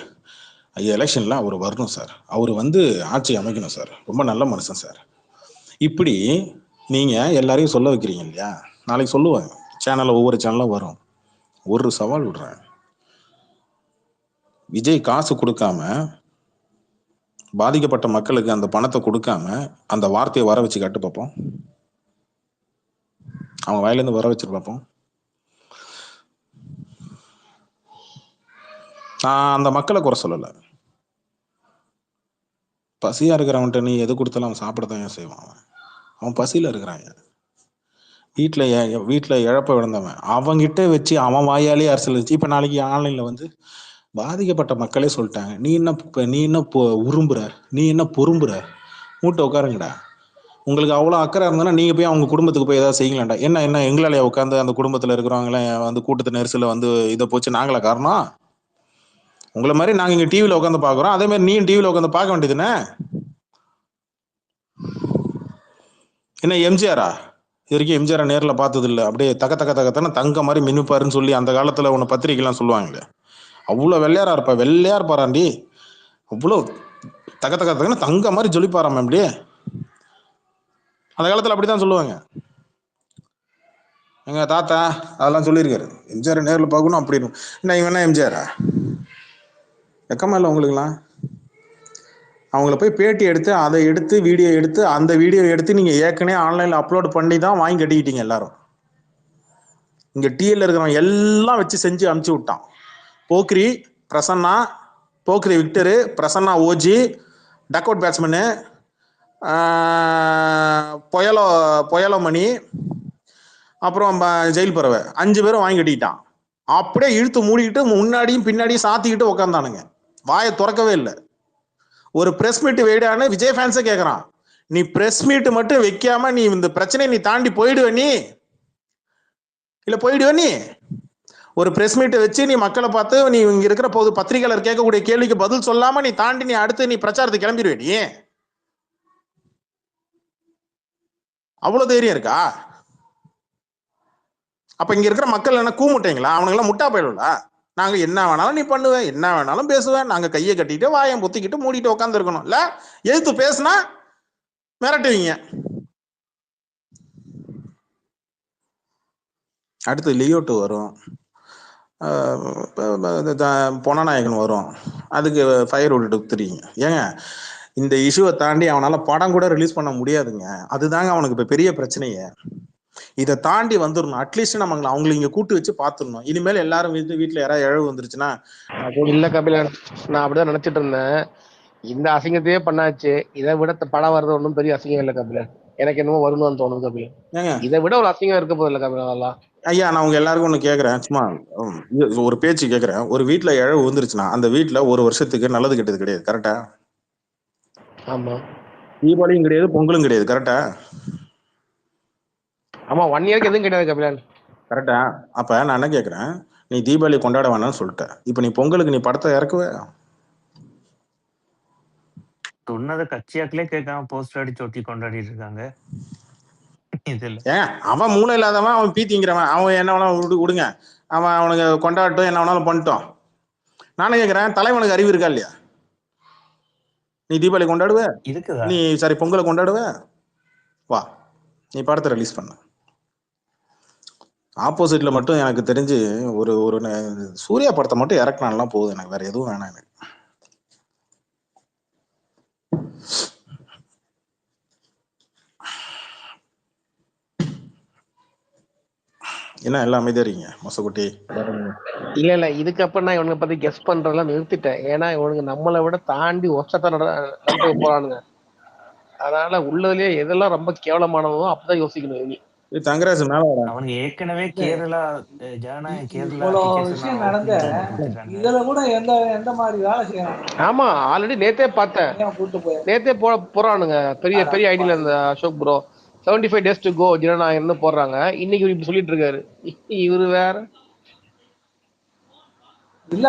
எலெக்ஷனில் அவர் வரணும் சார். அவர் வந்து ஆட்சி அமைக்கணும் சார். ரொம்ப நல்ல மனுஷன் சார். இப்படி நீங்கள் எல்லாரையும் சொல்ல வைக்கிறீங்க இல்லையா? நாளைக்கு சொல்லுவாங்க சேனலில், ஒவ்வொரு சேனலும் வரும். ஒரு சவால் விடுறேன், விஜய் காசு கொடுக்காம பாதிக்கப்பட்ட மக்களுக்கு அந்த பணத்தை கொடுக்காம அந்த வார்த்தையை வர வச்சு காட்டு பார்ப்போம். அவங்க வாயிலேருந்து வர வச்சு பார்ப்போம். நான் அந்த மக்களை குறை சொல்லலை. பசியா இருக்கிறவன்ட்ட நீ எது கொடுத்தாலும் அவன் சாப்பிடத்தான் செய்வான். அவன் பசியில இருக்கிறாங்க. வீட்டில் இழப்ப விழுந்தவன் அவங்கிட்ட வச்சு அவன் வாயாலே அரசியல் வச்சு இப்போ நாளைக்கு ஆன்லைனில் வந்து பாதிக்கப்பட்ட மக்களே சொல்லிட்டாங்க, நீ என்ன உரும்புற, நீ என்ன பொறும்புற, மூட்டை உட்காருங்கடா. உங்களுக்கு அவ்வளோ அக்கறை இருந்ததுன்னா நீங்கள் போய் அவங்க குடும்பத்துக்கு போய் ஏதாவது செய்யலாம்டா. என்ன எங்களாலே உட்காந்து அந்த குடும்பத்தில் இருக்கிறவங்கள வந்து கூட்டத்து நெரிசலில் வந்து இதை போச்சு நாங்களா காரணம்? உங்களை மாதிரி நாங்கள் இங்கே டிவியில் உட்காந்து பார்க்குறோம், அதே மாதிரி நீயும் டிவியில் உட்காந்து பார்க்க வேண்டியதுன்னு. என்ன எம்ஜிஆரா? இது வரைக்கும் எம்ஜிஆரை நேரில் பார்த்தது இல்லை. அப்படியே தக்கத்தானே தங்க மாதிரி மின்னுப்பாருன்னு சொல்லி அந்த காலத்தில் உன்னை பத்திரிக்கைலாம் சொல்லுவாங்களே, அவ்வளோ வெள்ளையாரா இருப்பா. வெள்ளையா இருப்பாராண்டி, அவ்வளோ தக்கத்தானே தங்க மாதிரி ஜொலிப்பாராம். அப்படி அந்த காலத்தில் அப்படிதான் சொல்லுவாங்க. எங்க தாத்தா அதெல்லாம் சொல்லியிருக்காரு, எம்ஜிஆரை நேரில் பார்க்கணும் அப்படின்னு. என்ன இவன் எம்ஜிஆரா? வெக்கமா இல்லை உங்களுக்குலாம்? அவங்கள போய் பேட்டி எடுத்து அதை எடுத்து வீடியோ எடுத்து அந்த வீடியோ எடுத்து நீங்கள் ஏற்கனவே ஆன்லைனில் அப்லோட் பண்ணி தான் வாங்கி கட்டிக்கிட்டீங்க எல்லாரும். இங்கே டிஎல்ல இருக்கிறவங்க எல்லாம் வச்சு செஞ்சு அனுப்பிச்சி விட்டான். போக்ரி பிரசன்னா, போக்ரி Victor, Prasanna OG, duck out batsman, பொயலோ மணி, அப்புறம் ஜெயில் பறவை, 5 பேரும் வாங்கி கட்டிக்கிட்டான். அப்படியே இழுத்து மூடிக்கிட்டு முன்னாடியும் பின்னாடியும் சாத்திக்கிட்டு உக்காந்தானுங்க. வாயை திறக்கவே இல்லை. ஒரு பிரஸ் மீட் வைடான்னு விஜய் ஃபேன்ஸே கேட்குறான். நீ பிரஸ் மீட் மட்டும் வைக்காம நீ இந்த பிரச்சனையை நீ தாண்டி போயிடுவ நீ இல்லை போயிடுவ நீ? ஒரு பிரஸ் மீட்டை வச்சு நீ மக்களை பார்த்து நீ இங்க இருக்கிற போது பத்திரிகையாளர் கேட்கக்கூடிய கேள்விக்கு பதில் சொல்லாம நீ தாண்டி நீ அடுத்து நீ பிரச்சாரத்துக்கு கிளம்பிடுவே நீ? அவ்வளவு தைரியம் இருக்கா? அப்ப இங்க இருக்கிற மக்கள் என்ன கூமுட்டீங்களா? அவனுங்கெல்லாம் முட்டா போயிடும்ல. நாங்க என்ன வேணாலும் நீ பண்ணுவேன், என்ன வேணாலும் பேசுவேன், நாங்க கையை கட்டிட்டு வாயம் பொத்திக்கிட்டு மூடிட்டு உட்காந்து இருக்கணும். இல்ல எதிர்த்து பேசுனா மிரட்டுவீங்க. அடுத்து லியோ 2 வரும், பொனநாயகன் வரும், அதுக்கு ஃபயர் விட்டுட்டு தெரியுங்க. ஏங்க இந்த இஷ்யூவை தாண்டி அவனால படம் கூட ரிலீஸ் பண்ண முடியாதுங்க. அதுதாங்க அவனுக்கு இப்ப பெரிய பிரச்சனையே. இதை தாண்டி வந்துடணும். அட்லீஸ்ட் நம்ம அவங்களை இங்க கூட்டு வச்சு பாத்துடணும். இனிமேல் எல்லாரும் வீட்டுல யாராவது இழவு வந்துருச்சுன்னா. இல்ல கபிலன், நான் அப்படிதான் நினைச்சிட்டு இருந்தேன். இந்த அசிங்கத்தையே பண்ணாச்சு, இதை விட படம் வர்றது ஒன்றும் பெரிய அசிங்கம் இல்லை கபிலன். எனக்கு என்னமோ வரும்னு தோணுது கபிலன். இதை விட ஒரு அசிங்கம் இருக்க போதில்லை கபிலன். அதெல்லாம் ஐயா நான் உங்க எல்லாருக்கும் ஒண்ணு கேக்குறேன், சும்மா ஒரு பேச்சு கேக்குறேன். ஒரு வீட்டுல இழவு வந்துருச்சுன்னா அந்த வீட்டுல ஒரு வருஷத்துக்கு நல்லது கெட்டது கிடையாது, கரெக்டா? ஆமா. தீபாவளியும் கிடையாது, பொங்கலும் கிடையாது, கரெக்டா? ஆமா, 1 இயருக்கு எதுவும் கிடையாது கபிலன், கரெக்டா? அப்ப நான் என்ன கேக்குறேன், நீ தீபாவளி கொண்டாட வேணாம்னு சொல்லிட்ட, இப்ப நீ பொங்கலுக்கு நீ படத்தை இறக்குவே? சொன்னதை கட்சியாக்களே கேட்காம போஸ்டர் அடிச்சு ஒட்டி கொண்டாடிட்டு இருக்காங்க. ஏன் அவன் மூளை இல்லாதவன், அவன் பீத்திங்கிறவன், அவன் என்ன வேணாலும் விடுங்க, அவன் அவனுக்கு கொண்டாடட்டும், என்ன வேணாலும் பண்ணிட்டோம். நானே கேக்குறேன், தலைவனுக்கு அறிவு இருக்கா இல்லையா? நீ தீபாவளி கொண்டாடுவ, நீ சரி பொங்கலை கொண்டாடுவ, வா நீ படத்தை ரிலீஸ் பண்ண. ஆப்போசிட்ல மட்டும் எனக்கு தெரிஞ்சு ஒரு சூர்யா படத்தை மட்டும் இறக்கணும்லாம் போகுது, எனக்கு வேற எதுவும் வேணாம். எனக்கு என்ன எல்லாம் அமைதியா இருக்கீங்க மொசக்குட்டி? இல்ல இதுக்கப்புறம் நான் இவனுங்க பத்தி கெஸ் பண்றதெல்லாம் நிறுத்திட்டேன். ஏன்னா இவனுங்க நம்மளை விட தாண்டி ஒசத்தை நடந்து போறானுங்க. அதனால உள்ளதுலயே எதெல்லாம் ரொம்ப கேவலமானதோ அப்பதான் யோசிக்கணும். இனி தங்கராஜ் மேல அவனுக்கு ஏற்கனவே கேரளா கேரளா விஷயம் நடந்த இதுல கூட எந்த மாதிரி வேலை செய்யறாங்க. ஆமா, ஆல்ரெடி நேத்தே பார்த்தேன், நேத்தே போறானுங்க பெரிய பெரிய ஐடியில இந்த Ashok bro 75 days to go ஜனநாயகம்னு போடுறாங்க. இன்னைக்கு இப்படி சொல்லிட்டு இருக்காரு. இவரு வேற இல்ல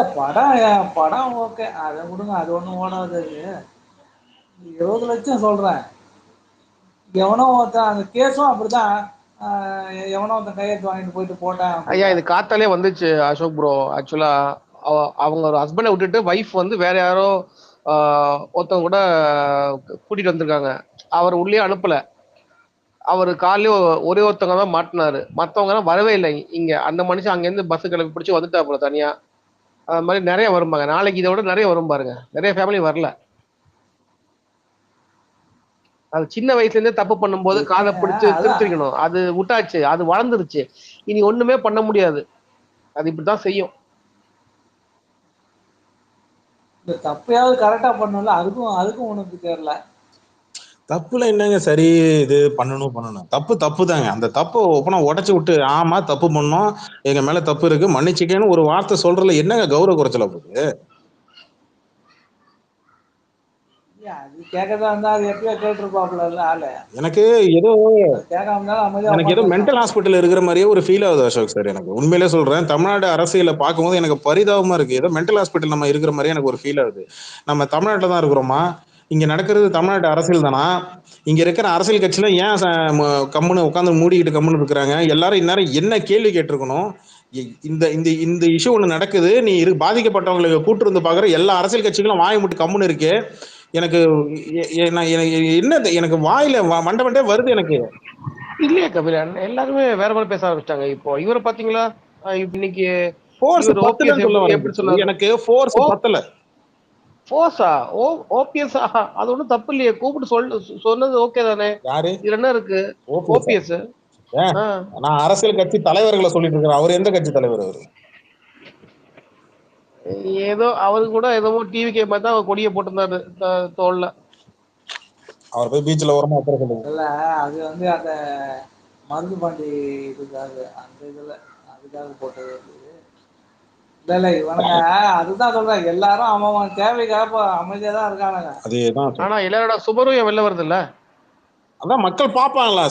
படம் ஓகே, அதை விடுங்க, அது ஒண்ணும் ஓடாது. 20 லட்சம் சொல்றேன். எவனோ ஒருத்தன் அந்த கேஸும் அப்படிதான். எவனோ ஒருத்தன் கையெழுத்து வாங்கிட்டு போயிட்டு போட்டேன் ஐயா அப்படின்னா. இது காத்தாலே வந்துச்சு அசோக் ப்ரோ. ஆக்சுவலா அவங்க ஒரு ஹஸ்பண்டை விட்டுட்டு வைஃப் வந்து வேற யாரோ ஒருத்தவங்க கூட கூட்டிட்டு வந்திருக்காங்க. அவர் உள்ளே அனுப்பல. அவர் காலையில ஒரே ஒருத்தவங்க தான் மாட்டினாரு, மற்றவங்க எல்லாம் வரவே இல்லை இங்க. அந்த மனுஷன் அங்கேருந்து பஸ் கிளம்பி பிடிச்சி வந்துட்டா போல தனியா. அது மாதிரி நிறைய வரும்பாங்க. நாளைக்கு இதை விட நிறைய வரும் பாருங்க. நிறைய ஃபேமிலி வரல. அது சின்ன வயசுல இருந்தே தப்பு பண்ணும்போது காதை பிடிச்சு திருத்திக்கணும். அது விட்டாச்சு, அது வளர்ந்துருச்சு, இனி ஒண்ணுமே பண்ண முடியாது. அது இப்படித்தான் செய்யும். இந்த தப்பையாவது கரெக்டா பண்ணல, அதுக்கும் உனக்கு தெரியல. தப்புல என்னங்க சரி இது பண்ணணும். தப்பு தாங்க. அந்த தப்பை ஒப்பனா உடச்சு விட்டு ஆமா தப்பு பண்ணோம், எங்க மேல தப்பு இருக்கு மன்னிச்சுக்கேன்னு ஒரு வார்த்தை சொல்றதுல என்னங்க கௌரவ குறைச்சல போகுது? அது கேட்கறதா இருந்தா அது எப்பயோ கேட்டுருப்பாப்புல ஆளு. எனக்கு ஏதோ மென்டல் ஹாஸ்பிட்டல் இருக்கிற மாதிரியே ஒரு ஃபீல் ஆகுது அசோக் சார். எனக்கு உண்மையிலே சொல்றேன், தமிழ்நாடு அரசியல பார்க்கும்போது எனக்கு பரிதாபமா இருக்கு. ஏதோ மென்டல் ஹாஸ்பிட்டல் நம்ம இருக்கிற மாதிரியே எனக்கு ஒரு ஃபீல் ஆகுது. நம்ம தமிழ்நாட்டில் தான் இருக்கிறோமா? இங்க நடக்கிறது தமிழ்நாட்டு அரசியல் தானா? இங்க இருக்கிற அரசியல் கட்சியில ஏன் கம்முன்னு உட்காந்து மூடிக்கிட்டு கம்முன்னு இருக்கிறாங்க? எல்லாரும் இந்நேரம் என்ன கேள்வி கேட்டிருக்கணும்? இந்த இந்த இந்த இஷ்யூ ஒண்ணு நடக்குது, நீ பாதிக்கப்பட்டவங்களுக்கு கூட்டு வந்து பாக்குற எல்லா அரசியல் கட்சிகளும் வாய் முட்டு கம்முன்னு இருக்கு. எனக்கு என்ன எனக்கு வாயில மண்டே வருது எனக்கு. இல்லையா கபிலன், எல்லாருமே வேற மாதிரி பேச ஆரம்பிச்சிட்டாங்க. இப்போ இவரை பாத்தீங்களா? இன்னைக்கு எப்படி சொன்னாரு? எனக்கு ஃபோர்ஸ் பத்தல. ஃபோர்ஸா? ஓபிஎஸ் அது ஒண்ணும் தப்பு இல்லையே, கூப்பிட்டு சொன்னது ஓகே தானே? யாரு இதுல என்ன இருக்கு? ஓபிஎஸ். நான் அரசியல் கட்சி தலைவர்களை சொல்லிட்டு இருக்கிறேன். அவர் எந்த கட்சி தலைவர்? அவரு ஏதோ அவரு கூட ஏதோ டிவி பார்த்தா கொடியை போட்டிருந்தாரு தோல்ல. அவர் போய் பீச்ல ஓரமா உட்கார சொல்லுங்க. இல்ல அது வந்து அந்த மருந்து பாண்டி இதுக்காக, அந்த இதுல அதுக்காக போட்டது. இல்ல இவனுங்க அதுதான் சொல்றேன், எல்லாரும் அவன் தேவைக்காக அமைதியா தான் இருக்கானுங்க. அதேதான். ஆனா எல்லாரோட சுபரும் வெளில வருது இல்ல? அதான் மக்கள் பாப்பாங்களா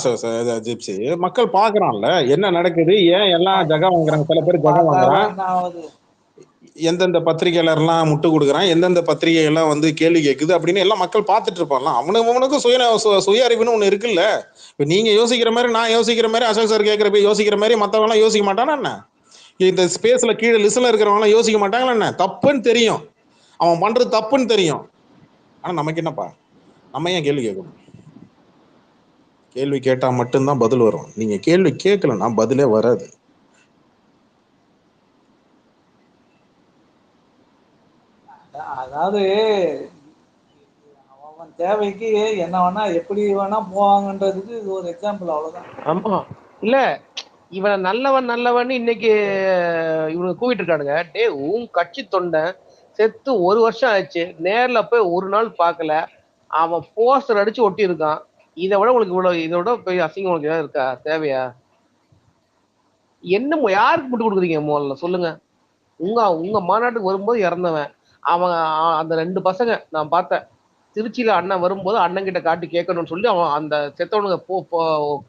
ஜிப்சி? மக்கள் பாக்குறான்ல என்ன நடக்குது, ஏன் எல்லாம் ஜகா வாங்குறாங்க. சில பேர் ஜகா வாங்குறான், எந்தெந்த பத்திரிகையாளர்லாம் முட்டு கொடுக்குறான், எந்தெந்த பத்திரிகை எல்லாம் வந்து கேள்வி கேட்குது அப்படின்னு எல்லாம் மக்கள் பார்த்துட்டு இருப்பான்ல. அவனுக்கும் சுய அறிவுன்னு ஒண்ணு இருக்குல்ல. இப்ப நீங்க யோசிக்கிற மாதிரி, நான் யோசிக்கிற மாதிரி, அசோக் சார் கேட்கிறப்ப யோசிக்கிற மாதிரி மத்தவங்க எல்லாம் யோசிக்க மாட்டானா என்ன? இந்த ஸ்பேஸ்ல கீழே லிஸ்ட்ல இருக்கிறவங்க எல்லாம் யோசிக்க மாட்டாங்களா என்ன? தப்புன்னு தெரியும், அவன் பண்றது தப்புன்னு தெரியும். ஆனா நமக்கு என்னப்பா, நம்ம ஏன் கேள்வி கேட்கணும்? கேள்வி கேட்டா மட்டும்தான் பதில் வரும். நீங்க கேள்வி கேட்கலன்னா பதிலே வராது. அதாவது அவன் தேவைக்கு என்ன வேணா எப்படி வேணா போவாங்கன்றதுக்கு இது ஒரு எக்ஸாம்பிள், அவ்வளவுதான். ஆமா இல்ல, இவன் நல்லவன் இன்னைக்கு இவங்க கூவிட்டு இருக்கானுங்க. டே உன் கட்சி தொண்டை செத்து 1 வருஷம் ஆயிடுச்சு, நேர்ல போய் ஒரு நாள் பார்க்கல, அவன் போஸ்டர் அடிச்சு ஒட்டி இருக்கான். இதை விட உங்களுக்கு இவ்வளவு, இதை விட போய் அசிங்கம் உங்களுக்கு ஏதாவது இருக்கா? தேவையா? என்ன யாருக்கு முட்டு கொடுக்குறீங்க முதல்ல சொல்லுங்க. உங்க மாநாட்டுக்கு வரும்போது இறந்தவன் அவன், அந்த 2 பசங்க நான் பார்த்தேன், திருச்சியில அண்ணன் வரும்போது அண்ணன் கிட்ட காட்டி கேட்கணும்னு சொல்லி அவன் அந்த செத்தவனுங்க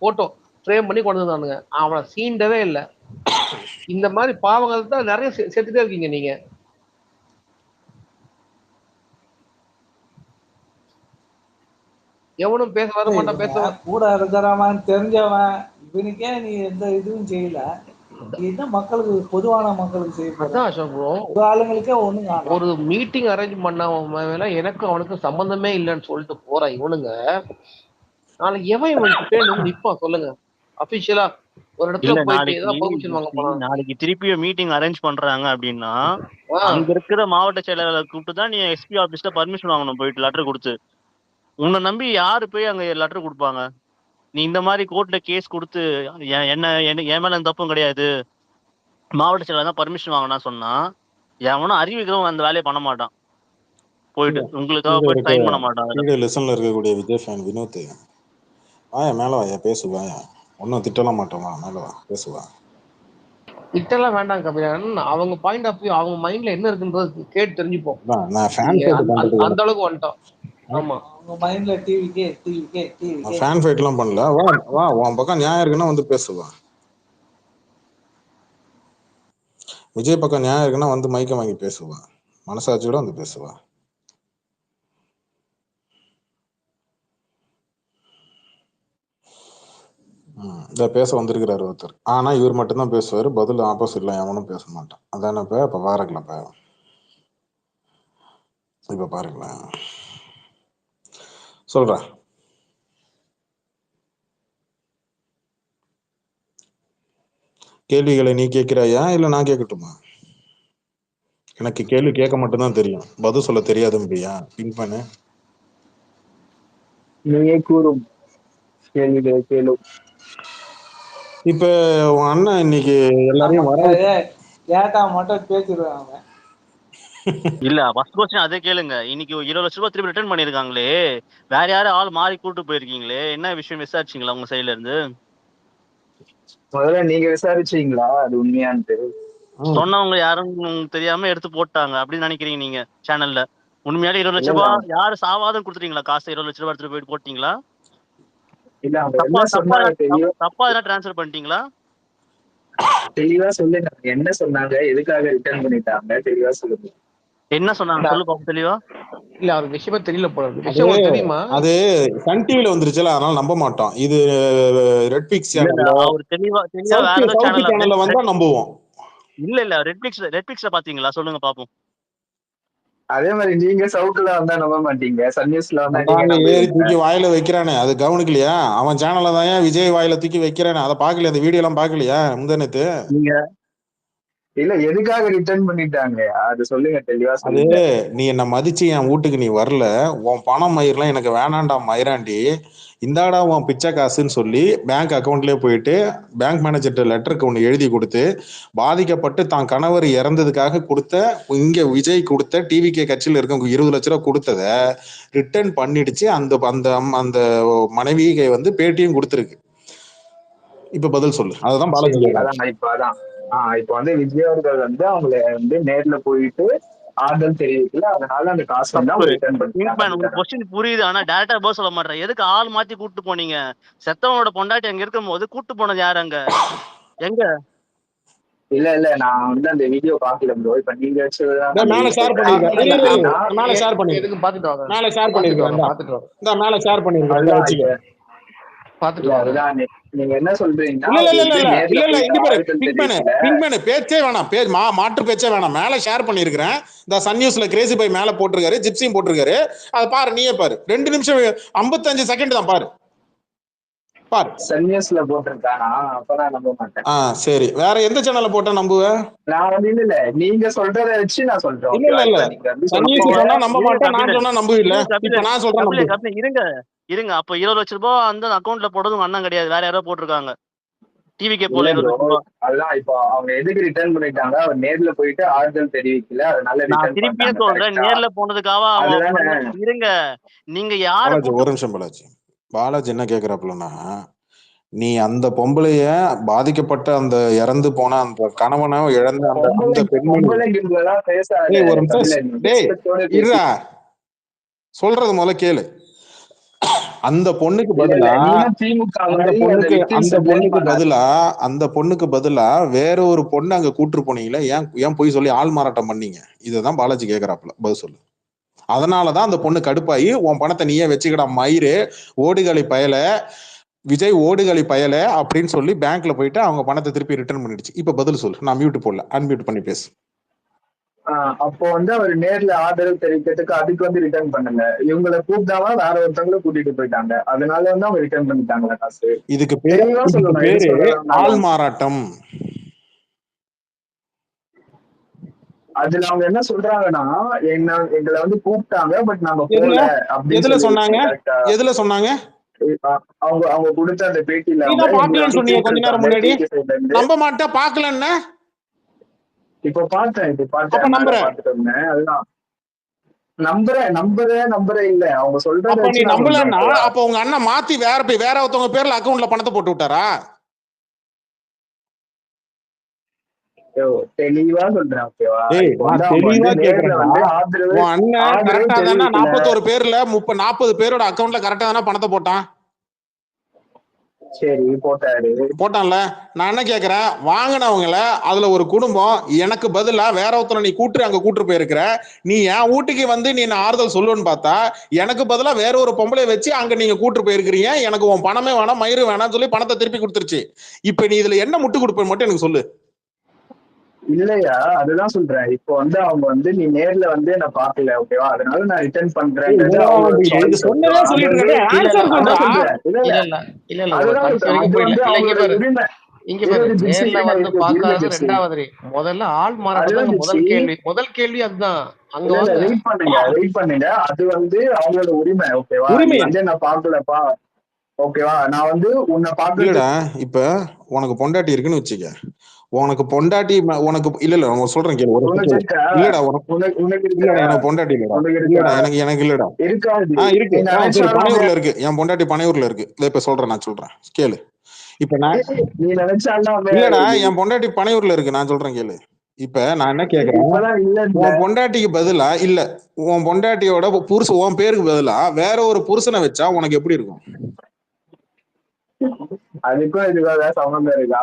போட்டோ ஃப்ரேம் பண்ணி கொண்டு வந்தானுங்க. அவனை சீண்டவே இல்லை. இந்த மாதிரி பாவங்கள் தான் நிறைய சேர்த்துட்டே இருக்கீங்க நீங்க. எவனும் பேச வர மாட்டான். பேச கூட இருக்கிறவன் தெரிஞ்சவன் இவனுக்கே நீ எந்த இதுவும் செய்யல, என்ன மக்களுக்கு, பொதுவான மக்களுக்கு செய்ய ஆளுங்களுக்கே ஒண்ணுங்க. ஒரு மீட்டிங் அரேஞ்ச் பண்ண எனக்கு அவனுக்கு சம்பந்தமே இல்லைன்னு சொல்லிட்டு போற இவனுங்க, நாளைக்கு எவன் இவனுக்கு நிப்பான் சொல்லுங்க? அபிஷியலா ஒரு இடத்துல போயிட்டு நாளைக்கு திருப்பியும் மீட்டிங் அரேஞ்ச் பண்றாங்க அப்படின்னா அங்க இருக்கிற மாவட்ட செயலாளர்களை கூப்பிட்டு தான் நீ எஸ்பி ஆபீஸ்ல பர்மிஷன் வாங்கணும், போயிட்டு லெட்டர் கொடுத்து. உன்னை நம்பி யாரு போய் அங்க லெட்டர் கொடுப்பாங்க? நீ இந்த மாதிரி கோர்ட்ல கேஸ் கொடுத்து என்ன என் மேல தப்பும் கிடையாது, மாவட்ட செயலாளர் தான் பர்மிஷன் வாங்கினா சொன்னா எவனும் அறிவிக்கிறவன் அந்த வேலையை பண்ண மாட்டான், போயிட்டு உங்களுக்காக போய் சைன் பண்ண மாட்டான். லிசன்ல இருக்கக்கூடிய விஜய் ஃபேன் வினோத், வாயா மேல வாயா பேசுவாயா, ஒன்னும் திட்டலாம் மாட்டோமா, மேல வா பேசுவா. திட்டலாம் வேண்டாம் கபிலன், அவங்க பாயிண்ட் ஆஃப் வியூ, அவங்க மைண்ட்ல என்ன இருக்குன்றது கேட்டு தெரிஞ்சுப்போம். அந்த அளவுக்கு வந்துட்டோம். ஆமா அவங்க மைண்ட்ல டிவிக்கே ஃபேன் ஃபைட்லாம் பண்ணல. வா உன் பக்கம் நியாயம் இருக்குன்னா வந்து பேசுவா. விஜய் பக்கம் நியாயம் இருக்குன்னா வந்து மைக்க வாங்கி பேசுவா, மனசாட்சியோட வந்து பேசுவா. இதை பேச வந்திருக்கிறாரு ஒருத்தர். ஆனா இவர் மட்டும்தான் பேசுவாரு, பதில் ஆப்போசிட்ல எவனும் பேச மாட்டான். அதான இப்ப பாருங்களேன், இப்ப பாருங்களேன் சொல்றேன். கேள்விகளை நீ கேட்கிறாயா இல்ல நான் கேட்கட்டுமா? எனக்கு கேள்வி கேட்க மட்டும்தான் தெரியும், பதில் சொல்ல தெரியாதும்பியா? பின் பண்ணு. நீயே கூறும் கேள்விகளை கேளும். இப்ப உன் அண்ணன் இன்னைக்கு எல்லாரையும் வர கேட்டா மட்டும் பேசிடுவாங்க. இல்ல ஃபர்ஸ்ட் क्वेश्चन அதே கேளுங்க. இன்னைக்கு 20 லட்சம் ரூபாய் திருப்பி ரிட்டர்ன் பண்ணிருக்காங்களே, வேற யாரும் ஆள் மாறி கூட்டு போயிருக்கீங்களே, என்ன விஷயம் விசாரிச்சீங்களா உங்க சைடுல இருந்து? முதல்ல நீங்க விசாரிச்சீங்களா அது உண்மையான்ட்டு? சொன்னவங்க யாரும் தெரியாம எடுத்து போட்டாங்க அப்படின்னு நினைக்கிறீங்க நீங்க சேனல்ல? உண்மையாலே 20 லட்சம் ரூபாய் யாரு சாவாதுன்னு கொடுத்துட்டீங்களா? காசு 20 லட்சம் ரூபாய் எடுத்துட்டு போயிட்டு போட்டீங்களா? இல்ல அவங்க என்ன சொன்னாங்க தெரியும்? தப்பா எதனா டிரான்ஸ்ஃபர் பண்ணிட்டீங்களா? தெளிவா சொல்லுங்க, என்ன சொன்னாங்க, எதுக்காக ரிட்டர்ன் பண்ணிட்டாங்க, தெளிவா சொல்லுங்க. என்ன சொன்னாங்க சொல்லு பாப்போம் தெளிவா. இல்ல அவருக்கு விஷயமே தெரியல போல இருக்கு. விஷயம் தெரியுமா? அது சன் டிவில வந்துருச்சுல, அதனால நம்ப மாட்டோம். இது ரெட்பிக்ஸ் சேனல்ல, அவர் தெளிவா வேற ஏதோ சேனல்ல வந்தா நம்புவோம். இல்ல ரெட்பிக்ஸ்ல பாத்தீங்களா? சொல்லுங்க பாப்போம். அதே மாதிரி நீங்க சவுத்துல வந்தா நம்ப மாட்டீங்க, சன் நியூஸ்ல வந்தா ஏறி தூக்கி வாயில வைக்கிறானே, அது கவனிக்கலையா? அவன் சேனல்ல தான் ஏன் விஜய் வாயில தூக்கி வைக்கிறானே, அதை பாக்கலையா? அந்த வீடியோ எல்லாம் பாக்கலையா முந்தனத்து? நீங்க இல்ல எதுக்காக ரிட்டர்ன் பண்ணிட்டாங்க அது சொல்லுங்க, தெளிவா அது சொல்லுங்க. நீ என்ன மதிச்சு என் வீட்டுக்கு நீ வரல, உன் பணம் மயிரெல்லாம் எனக்கு வேணாண்டா மயிராண்டி, இந்தாடா உன் பிச்சை காசுன்னு சொல்லி பேங்க் அக்கௌண்ட்லயே போயிட்டு பேங்க் மேனேஜர்கிட்ட லெட்டருக்கு ஒன்று எழுதி கொடுத்து, பாதிக்கப்பட்டு தான் கணவர் இறந்ததுக்காக கொடுத்த, இங்க விஜய் கொடுத்த டிவிகே கட்சியில் இருக்க 20 லட்ச ரூபா கொடுத்தத ரிட்டர்ன் பண்ணிடுச்சு. அந்த அந்த அந்த மனைவியை வந்து பேட்டியும் கொடுத்துருக்கு. இப்ப பதில் சொல்லு, அதுதான் பாலாஜி. இப்ப வந்து விஜய் அவர்கள் வந்து அவங்களை வந்து நேர்ல போயிட்டு ஆறுதல் தெரிவிக்கல, அதனால அந்த காசு வந்து அவங்க ரிட்டர்ன் பண்ணிட்டாங்க. क्वेश्चन புரியுது, ஆனா டைரக்டா பதில் சொல்ல மாட்டேன். எதுக்கு ஆள் மாத்தி கூட்டு போனீங்க? செத்தவனோட பொண்டாட்டி அங்க இருக்கும் போது கூட்டு போனது யாரு? அங்க எங்க? இல்ல நான் வந்து அந்த வீடியோ பாக்கல ப்ரோ. இப்ப நீங்க மேல ஷேர் பண்ணிருக்கேன், மேல ஷேர் பண்ணிருக்கேன், எதுக்கு பாத்துட்டு வாங்க, மேல ஷேர் பண்ணிருக்கேன், பாத்துட்டு வாங்க, இந்த மேல ஷேர் பண்ணிருக்கேன், வச்சுக்க. பாத்துட்டு வாங்க. நீங்க என்ன சொல்றீங்கன்னா இல்ல இங்க பாரு, பிங்க் மேன் பேச்சே வேணாம், மாற்று பேச்சே வேணாம். மேல ஷேர் பண்ணிருக்கிறேன், இந்த சன் நியூஸ்ல கிரேசி பை மேல போட்டிருக்காரு, ஜிப்சியும் போட்டிருக்காரு. அதை பாரு, நீயே பாரு. 2 நிமிஷம் 55 செகண்ட் தான், பாரு பாரு. சன் நியூஸ்ல போட்டிருக்கானா? அப்பதான் நம்ப மாட்டேன். சரி, வேற எந்த சேனல்ல போட்டா நம்புவேன்? நான் வந்து இல்ல நீங்க சொல்றத வச்சு நான் சொல்றேன். இல்ல சன் நியூஸ் சொன்னா நம்ப மாட்டேன், நான் சொன்னா நம்புவீல்ல. இப்ப நான் சொல்றேன், இருங்க. அப்ப 20 லட்சம் ரூபாய் அந்த அக்கௌண்ட்ல போடுறதும் அண்ணன் கிடையாது, வேற யாரோ போட்டிருக்காங்க. டிவிக்கே போல 20 லட்சம் ரூபாய். அதுதான் இப்போ அவங்க எதுக்கு ரிட்டர்ன் பண்ணிட்டாங்க? அவர் நேர்ல போயிட்டு ஆறுதல் தெரிவிக்கல, அதனால நான் திருப்பியே சொல்றேன், நேர்ல போனதுக்காக. இருங்க, நீங்க யாரு? ஒரு நிமிஷம் பாலாஜி என்ன கேக்குறாப்புலன்னா, நீ அந்த பொம்பளைய பாதிக்கப்பட்ட அந்த இறந்து போன அந்த கணவனை இழந்த அந்த பெண்மணி, ஒரு நிமிஷம் இருடா, சொல்றது முதல்ல கேளு. அந்த பொண்ணுக்கு பதிலா அந்த பொண்ணுக்கு பதிலா வேற ஒரு பொண்ணு அங்க கூட்டு போனீங்களே, ஏன் போய் சொல்லி ஆள் மாறாட்டம் பண்ணீங்க? இதுதான் பாலாஜி கேக்குறாப்புல, பதில் சொல்லு. அதனாலதான் அந்த பொண்ணு கடுப்பாயி, உன் பணத்தை நீயே வச்சுக்கிடா மயிறு ஓடுகளை பயல, விஜய் ஓடுகளை பயல அப்படின்னு சொல்லி பேங்க்ல போயிட்டு அவங்க பணத்தை திருப்பி ரிட்டர்ன் பண்ணிடுச்சு. இப்ப பதில் சொல்லு. நான் மியூட் போடல, அன்மியூட் பண்ணி பேசு. அப்போ வந்து அவர் நேர்ல ஆதரவு தெரிவிக்கிறதுக்கு அதுக்கு வந்து ரிட்டர்ன் பண்ணுங்க. இவங்களை கூப்பிட்டாவா வேற ஒருத்தவங்களை கூட்டிட்டு போயிட்டாங்க, அதனால வந்து அவங்க ரிட்டர்ன் பண்ணிட்டாங்களா காசு? இதுக்கு பேரு ஆள் மாறாட்டம். அதுல அவங்க என்ன சொல்றாங்கன்னா, எங்களை வந்து கூப்பிட்டாங்க, பட் நாங்க போகல அப்படின்னு. எதுல சொன்னாங்க? அவங்க கொடுத்த அந்த பேட்டியில சொன்னீங்க கொஞ்ச நேரம் முன்னாடி. நம்ப மாட்டேன், பாக்கலன்னு. இப்ப பார்த்தேன் அதுதான் நம்புறேன் இல்ல அவங்க சொல்றத நீ நம்பலன்னா அப்ப உங்க அண்ணன் மாத்தி வேற ஒருத்தவங்க பேர்ல அக்கவுண்ட்ல பணத்தை போட்டு விட்டாரா? தெளிவா சொல்றேன், ஓகேவா? தெளிவா கேக்குறேன். 41 பேர்ல 40 பேரோட அக்கவுண்ட்ல கரெக்டா தானே பணத்தை போட்டான்? சரி போட்டாரு. போட்டான்ல. நான் என்ன கேக்குறேன், வாங்கினவங்கள அதுல ஒரு குடும்பம் எனக்கு பதிலா வேற ஒருத்தனை நீ அங்க கூட்டு போயிருக்கிற. நீ என் வீட்டுக்கு வந்து நீ ஆறுதல் சொல்லுன்னு பார்த்தா எனக்கு பதிலா வேற ஒரு பொம்பளை வச்சு அங்க நீங்க கூட்டு போயிருக்கிறீங்க. எனக்கு உன் பணமே வேணாம், மயிறு வேணாம்னு சொல்லி பணத்தை திருப்பி கொடுத்துருச்சு. இப்ப நீ இதுல என்ன முட்டு கொடுப்பேன்னு மட்டும் எனக்கு சொல்லு. இல்லையா, அதுதான் சொல்றேன். இப்போ வந்து அவங்க வந்து நீ நேர்ல வந்து என்ன பாக்கல, ஓகேவா, அதனால நான் ரிட்டர்ன் பண்றேன்றது அவங்களோட சாய்ஸ். சொன்னதே சொல்லிட்டு இருக்கேன். ஆன்சர் சொல்றா. அது வந்து அவங்களோட உரிமை. இங்க பாரு, நேர்ல வந்து பார்க்காத ரெண்டாவது. முதல்ல ஆள் மாறாட்டம் முதல் கேள்வி அதுதான். அங்க வந்து வெயிட் பண்ணுங்க. அது வந்து அவங்களோட உரிமை, ஓகேவா. வந்து நான் பாக்கலப்பா, ஓகேவா, நான் வந்து உன்னை பாக்கல. இப்ப உனக்கு பொண்டாட்டி இருக்குன்னு வச்சுக்க, உனக்கு பொண்டாட்டி உனக்கு இல்ல உனக்கு சொல்றேன் கேளு. இல்லடா எனக்கு பொண்டாட்டி இல்லடா, எனக்கு இல்லடா இருக்கு. சரி, பனையூர்ல இருக்கு என் பொண்டாட்டி, பனையூர்ல இருக்கு. இப்ப சொல்றேன், நான் சொல்றேன் கேளு. இப்ப நான் இல்லடா, என் பொண்டாட்டி பனையூர்ல இருக்கு, நான் சொல்றேன் கேளு. இப்ப நான் என்ன கேக்குறேன், உன் பொண்டாட்டிக்கு பதிலா இல்ல உன் பொண்டாட்டியோட புருஷன் உன் பேருக்கு பதிலா வேற ஒரு புருஷனை வச்சா உனக்கு எப்படி இருக்கும்? அதுக்கும் இதுக்காக சம்பந்தம் இருக்கா?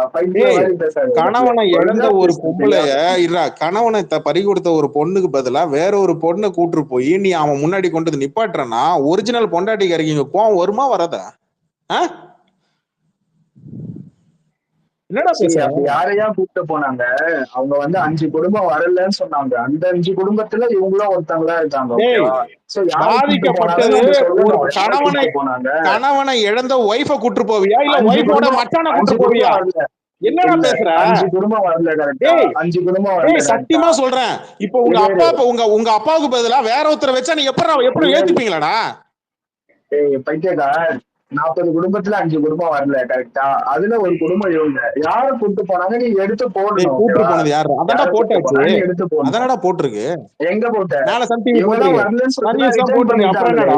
கணவனை இழந்த ஒரு பொம்பளைய இல்ல, கணவனை பறி கொடுத்த ஒரு பொண்ணுக்கு பதிலா வேற ஒரு பொண்ணை கூட்டு போய் நீ அவன் முன்னாடி கொண்டு வந்து நிப்பாட்டுறனா ஒரிஜினல் பொண்டாட்டிக்கு இருக்கீங்க கோவம் வருமா வராதா? என்னடா யாரையா கூப்பிட்டு போனாங்க? அவங்க வந்து 5 குடும்பம் வரலன்னு சொன்னாங்க. அந்த 5 குடும்பத்துல இவங்களும் ஒருத்தவங்களா இருக்காங்க. பாதிக்கப்பட்டது ஒரு கணவனை இழந்த ஒய்ஃப கூட்டு போவியா இல்ல ஒய்ஃபோட மச்சான கூட்டு போவியா? என்னடா பேசுற? 5 குடும்பம் வரல. கரெக்டா 5 குடும்பம் வரல. சத்தியமா சொல்றேன். இப்போ உங்க அப்பாவுக்கு பதிலா வேற ஒருத்தரை வச்சா நீ எப்படி ஏத்துப்பீங்களாடா? பைத்தியக்கார, 40 குடும்பத்துல 5 குடும்பம் வரல. கரெக்டா, அதுல ஒரு குடும்பம் இவங்க. யார கூட்டு போனாங்க? நீ எடுத்து போடணும். கூட்டு போனது யாரு? அதான்டா போட்டாச்சு. எடுத்து போடணும். அதானடா போட்டிருக்கு. எங்க போட்ட? மேல சன் டிவி போட்டிருக்கு. அப்புறம் என்னடா,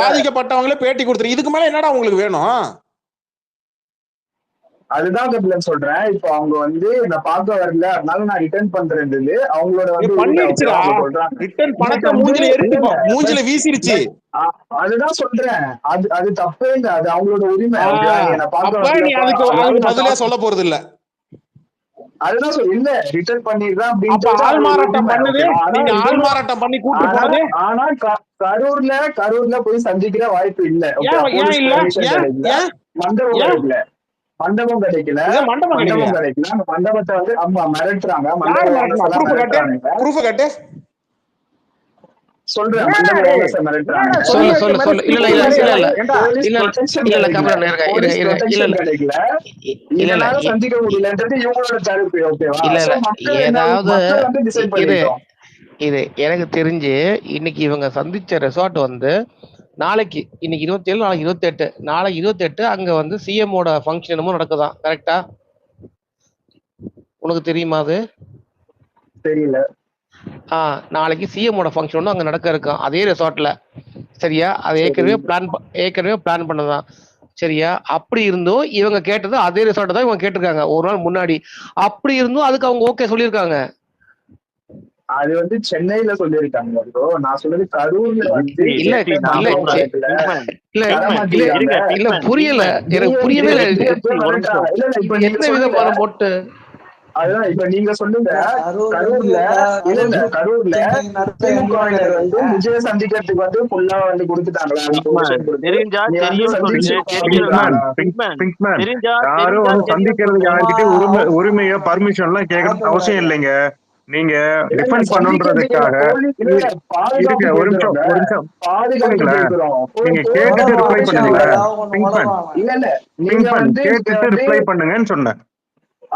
பாதிக்கப்பட்டவங்களே பேட்டி கொடுத்துரு. இதுக்கு மேல என்னடா உங்களுக்கு வேணும்? அதுதான் கபிலன் சொல்றேன். இப்போ அவங்க வந்து நான் பார்க்க வரல, அதனால நான் ரிட்டர்ன் பண்றேன். அவங்களோட மூஞ்சில வீசிருச்சு. அதுதான் சொல்றேன். அது தப்பே இல்லை, அது அவங்களோட உரிமை. பதிலே சொல்ல போறது இல்ல. அதுதான் இல்ல ரிட்டர்ன் பண்ணிடுறேன் அப்படின்னு. ஆனா கரூர்ல போய் சந்திக்கிற வாய்ப்பு இல்ல. மண்டபம் கிடைக்கல. மண்டபத்தை வந்து அம்மா மிரட்டுறாங்க. சொல்றேன், சந்திக்க முடியலன்றது இவங்களோட தரப்பு. இது எனக்கு தெரிஞ்சு இன்னைக்கு இவங்க சந்திச்ச ரெசார்ட் வந்து நாளைக்கு, இன்னைக்கு 27, நாளைக்கு 28. நாளைக்கு 28 அங்க வந்து சிஎம்மோட ஃபங்க்ஷனும் நடக்குதான். கரெக்டா? உனக்கு தெரியுமா? அது தெரியல. நாளைக்கு சிஎம்மோட ஃபங்க்ஷன் அங்க நடக்க இருக்கும், அதே ரெசார்ட்ல. சரியா? அது ஏற்கனவே பிளான் பண்ணதான். சரியா? அப்படி இருந்தும் இவங்க கேட்டது அதே ரெசார்ட் தான் இவங்க கேட்டிருக்காங்க ஒரு நாள் முன்னாடி. அப்படி இருந்தும் அதுக்கு அவங்க ஓகே சொல்லியிருக்காங்க. அது வந்து சென்னையில சொல்லிருக்காங்க. நான் சொல்றது கரூர்ல வந்து இல்ல புரியல, எனக்கு புரியவே இல்லை. எத்தனை விதமான மொட்டு? அதுதான் இப்ப நீங்க சொல்லுங்க. கரூர்ல வந்து விஜய சந்திக்கிறதுக்கு வந்து ஃபுல்லா வந்து கொடுத்துட்டாங்களா? யாரும் சந்திக்கிறதுக்கு யார்கிட்ட உரிமையோ பர்மிஷன் எல்லாம் கேட்கறது அவசியம் இல்லைங்க. நீங்க டிஃபெண்ட் பண்ணுன்றதுக்காக ஒரு நிமிஷம் நீங்க கேட்டுட்டு ரிப்ளை பண்ணுங்க. கேட்டுட்டு ரிப்ளை பண்ணுங்கன்னு சொன்னேன்.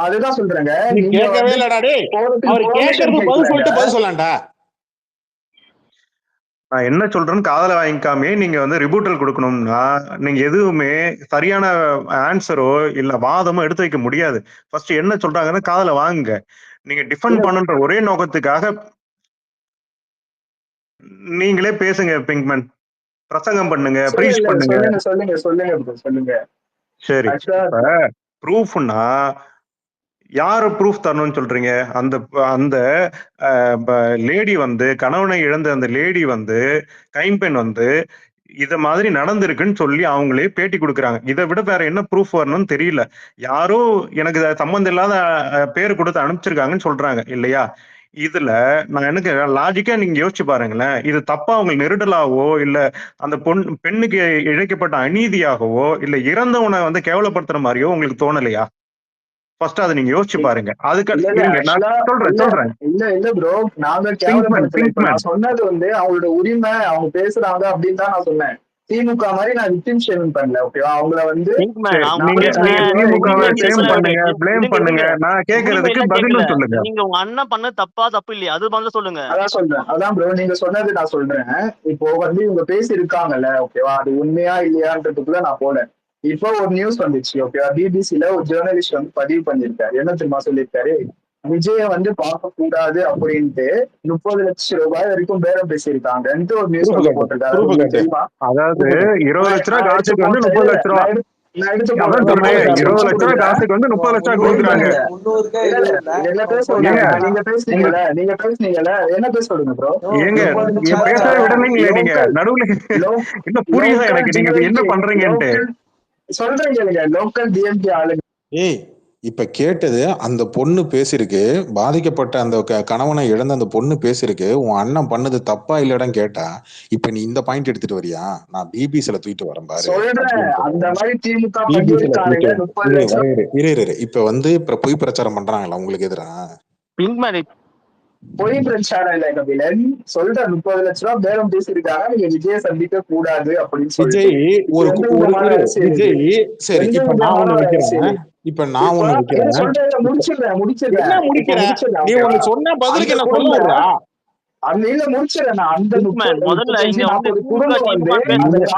அதுதான் சொல்றேங்க. நீ கேட்கவே இல்லடா டேய். அவர் கேக்குறது பதில் சொல்லிட்டு பதில் சொல்லலாம்டா. நான் என்ன சொல்றேன்னு காதல வாங்கிக்காமே நீங்க வந்து ரிபூட்டல் கொடுக்கணும்னா நீங்க எதுவுமே சரியான ஆன்சரோ இல்ல வாதமோ எடுத்து வைக்க முடியாது. ஃபர்ஸ்ட் என்ன சொல்றாங்கன்னு காதல வாங்குங்க. நீங்க டிஃபெண்ட் பண்ணுன்ற ஒரே நோக்கத்துக்காக நீங்களே பேசுங்க. பிங்க்மேன் பிரசங்கம் பண்ணுங்க, ப்ரீச் பண்ணுங்க. சொல்லுங்க. சரி, ப்ரூஃப்னா யாரு ப்ரூஃப் தரணும்னு சொல்றீங்க? அந்த லேடி வந்து கணவனை இழந்த அந்த லேடி வந்து கைம்பெண் வந்து இத மாதிரி நடந்திருக்குன்னு சொல்லி அவங்களே பேட்டி கொடுக்குறாங்க. இதை விட வேற என்ன ப்ரூஃப் வரணும்னு தெரியல. யாரோ எனக்கு சம்பந்தம் இல்லாத பேர் கொடுத்து அனுப்பிச்சிருக்காங்கன்னு சொல்றாங்க இல்லையா? இதுல நான் எனக்கு லாஜிக்கா நீங்க யோசிச்சு பாருங்களேன். இது தப்பா அவங்க நெருடலாவோ இல்ல அந்த பெண்ணுக்கு இழைக்கப்பட்ட அநீதியாகவோ இல்ல இறந்தவனை வந்து கேவலப்படுத்துற மாதிரியோ உங்களுக்கு தோணலையா? ஃபர்ஸ்ட் அதை நீங்க யோசிச்சு பாருங்க. அதுக்கு சொல்றேன். இல்ல ப்ரோ, நாங்க கேவலப்படுத்தல. நான் சொன்னது வந்து அவங்களோட உரிமை, அவங்க பேசுறாங்க அப்படின்னு தான் நான் சொன்னேன். திமுக மாதிரி நான் விக்டிம் ஷேமிங் பண்ணல. ஓகேவா? அவங்கள வந்து பண்ணுங்க. நான் கேக்குறதுக்கு பதிலும் சொல்லுங்க. நீங்க உங்க அண்ணன் பண்ண தப்பா தப்பு இல்லையா அது வந்து சொல்லுங்க. அதான் சொல்றேன். அதான் ப்ரோ நீங்க சொன்னது நான் சொல்றேன். இப்போ வந்து இவங்க பேசி இருக்காங்கல்ல, ஓகேவா? அது உண்மையா இல்லையான்றதுக்குள்ள நான் போனேன். இப்போ ஒரு நியூஸ் வந்துச்சு, ஓகேவா? பிபிசில ஒரு ஜேர்னலிஸ்ட் வந்து பதிவு பண்ணிருக்காரு. என்ன தெரியுமா சொல்லியிருக்காரு? விஜய வந்து பார்க்க கூடாது அப்படின்ட்டு 30 லட்சம் ரூபாய் வரைக்கும் பேரம் பேசியிருக்காங்கன்ட்டு ஒரு நியூஸ் வந்து போட்டிருக்காரு. தெரியுமா? அதாவது 20 லட்சம் ரூபாய் காசுக்கு வந்து 30 லட்சம் ரூபாய் 20 லட்சம் ரூபாய் காசுக்கு வந்து 30 லட்சம் கொடுக்குறாங்க. நீங்க பேசுனீங்கல்ல, என்ன பேச சொல்லுங்க ப்ரோ? ஏங்க பேசவே விடலீங்களே நீங்க நடுவுல. என்ன புரியுதா எனக்கு நீங்க என்ன பண்றீங்கன்ட்டு சொல்றீங்க. லோக்கல் டிஎம்கே ஆளுங்க இப்ப கேட்டது அந்த பொண்ணு பேசிருக்கு, பாதிக்கப்பட்ட அந்த கணவனை இழந்த அந்த பொண்ணு பேசிருக்கு, உன் அண்ணன் பண்ணது தப்பா இல்லடான்னு கேட்டா, இப்ப நீ இந்த பாயிண்ட் எடுத்துட்டு வரியா? நான் பிபிசில தூக்கிட்டு வரேன் பாரு. இப்ப வந்து இப்ப பொய் பிரச்சாரம் பண்றாங்களா உங்களுக்கு எதிரா? பொய் பிரச்சாரம் இல்ல கபிலன், சொல்ற 30 லட்சம் ரூபாய் பேரம் பேசிருக்காங்க, நீங்க விஜய சந்திக்க கூடாது அப்படின்னு சொல்லி. விஜய் சரி, இப்ப நான் ஒண்ணு வைக்கிறேன். இப்ப நான் ஒண்ணு வைக்கிறேன். முடிச்சிடுறேன். நீ ஒண்ணு சொன்ன பதிலுக்கு என்ன சொல்லுறா? அந்த இல்ல முடிச்சிடறேன். அந்த முதல்ல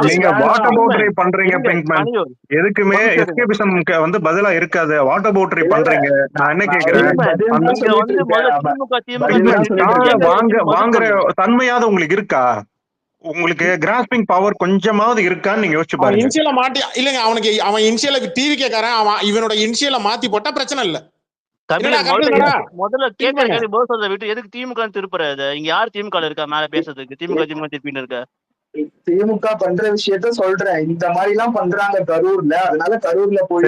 நீங்க வாட்டர் பவுண்டரி பண்றீங்க பிங்க்மேன். எதுக்குமே எஸ்கேபிசம் வந்து பதிலா இருக்காது. வாட்டர் பவுண்டரி பண்றீங்க. நான் என்ன கேக்குறேன், வாங்குற தன்மையாவது உங்களுக்கு இருக்கா? உங்களுக்கு கிராஸ்பிங் பவர் கொஞ்சமாவது இருக்கான்னு நீங்க யோசிச்சு பாருங்க. இன்சியல மாட்டி இல்லங்க, அவன் இன்சியல டிவி கேக்காரன், அவன் இவனோட இன்சியல மாத்தி போட்டா பிரச்சனை இல்ல. முதல்ல கேட்கறது போசத விட்டு எதுக்கு திமுக திருப்புறது? இங்க யார் திமுக இருக்கா மேல பேசுறதுக்கு? திமுக திருப்பின்னு இருக்க. திமுக பண்ற விஷயத்த சொல்றேன். இந்த மாதிரி எல்லாம் பண்றாங்க கரூர்ல. அதனால கரூர்ல போய்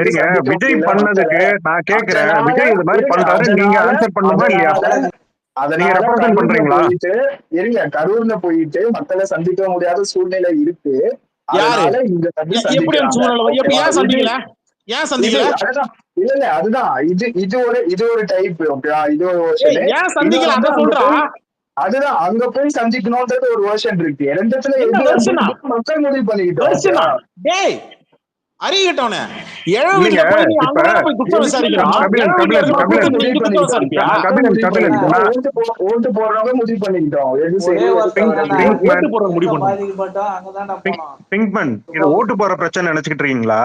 விஜய் பண்ணதுக்கு நான் கேக்குறேன். விஜய் இந்த மாதிரி பண்றாரு, நீங்க ஆன்சர் பண்ணுமா இல்லையா? போயிட்டு இருங்க, கரூர்ல போயிட்டு மக்களை சந்திக்க முடியாத சூழ்நிலை இருக்கு. இல்ல அதுதான் இது ஒரு டைப். இது ஒரு அதுதான் அங்க போய் சந்திக்கணும்ன்றது ஒரு வெர்ஷன் இருக்கு. ரெண்டுத்துல மக்கள் முடிவு பண்ணிக்கிட்டோம். அறியட்டவனே ஓட்டு போடுறவங்க முடிவு பண்ணிக்கிட்டோம். ஓட்டு போற பிரச்சனை நினைச்சுக்கிட்டு இருக்கீங்களா?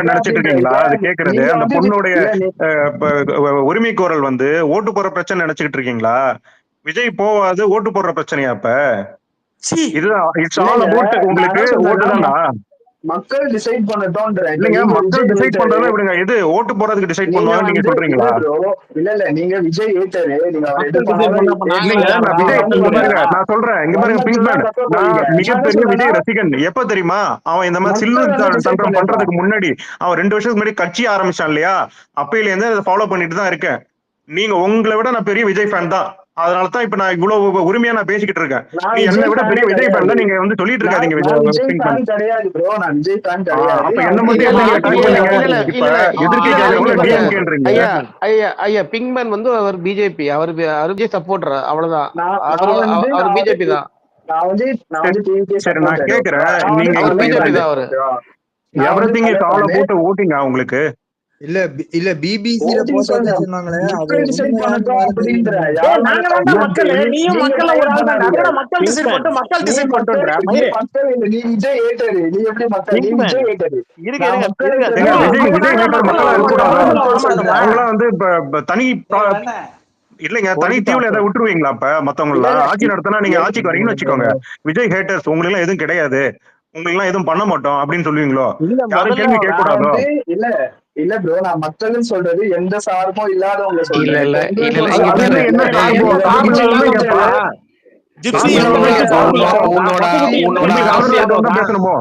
நினைச்சிட்டு இருக்கீங்களா? அது கேக்குறது அந்த பொண்ணுடைய உரிமை கோரல் வந்து ஓட்டு போற பிரச்சனை நினைச்சுக்கிட்டு இருக்கீங்களா? விஜய் போவாது ஓட்டு போடுற பிரச்சனையா? அப்ப இதுதான் இட்ஸ் ஆல் அபௌட் உங்களுக்கு ஓட்டு தானா? மக்கள் டிசைட் பண்ணட்டும். இல்லங்க, மக்கள் டிசைட் பண்றத விடுங்க. இது ஓட்டு போறதுக்கு டிசைட் பண்ணுவாங்க நீங்க சொல்றீங்களா? இல்ல நீங்க விஜய் ஏத்தரு. நான் சொல்றேன், இங்க பாருங்க பிங்க்மேன், நான் மிகப்பெரிய விஜய் ரசிகன். எப்ப தெரியுமா? அவன் இந்த மாதிரி சில்லு தந்திரம் பண்றதுக்கு முன்னாடி, அவன் 2 வருஷத்துக்கு முன்னாடி கட்சி ஆரம்பிச்சான் இல்லையா? அப்பையில இருந்து அதை ஃபாலோ பண்ணிட்டு தான் இருக்கேன். நீங்க உங்களை விட நான் பெரிய விஜய் ஃபேன் தான். அதனாலதான் இப்ப நான் இவ்வளவு உரிமையா நான் பேசிக்கிட்டு இருக்கேன். என்னை விட பெரிய விஜய் ஃபேன் தான் நீங்க வந்து சொல்லிட்டு இருக்காதீங்க. அப்ப என்ன மட்டும் ஐயா பிங்க்மேன் வந்து அவர் பிஜேபி, அவர் விஜய் சப்போர்ட்டர், அவ்வளவுதான். அவர் பிஜேபி தான். சரி, நான் கேக்குறேன், நீங்க பிஜேபி தான் அவரு. Everything is all about voting உங்களுக்கு? இல்ல பிபிசில போட்டு சொன்னாங்களே, தனி இல்லைங்க, தனி தீவுல ஏதாவது விட்டுருவீங்களா? அப்ப மத்தவங்கள ஆட்சி நடத்தினா நீங்க ஆட்சிக்கு வரீங்கன்னு வச்சுக்கோங்க, விஜய் ஹேட்டர்ஸ் உங்களுக்கு எல்லாம் எதுவும் கிடையாது, உங்களுக்கு எல்லாம் எதுவும் பண்ண மாட்டோம் அப்படின்னு சொல்லுவீங்களோ? யாரும் கேள்வி கேட்க கூடாதோ? இல்ல ப்ரோ, நான் மக்கள்னு சொல்றது எந்த சார்பும் இல்லாதவங்க சொல்றேன். ஜிப்சி உன்னோட பேசணுமோ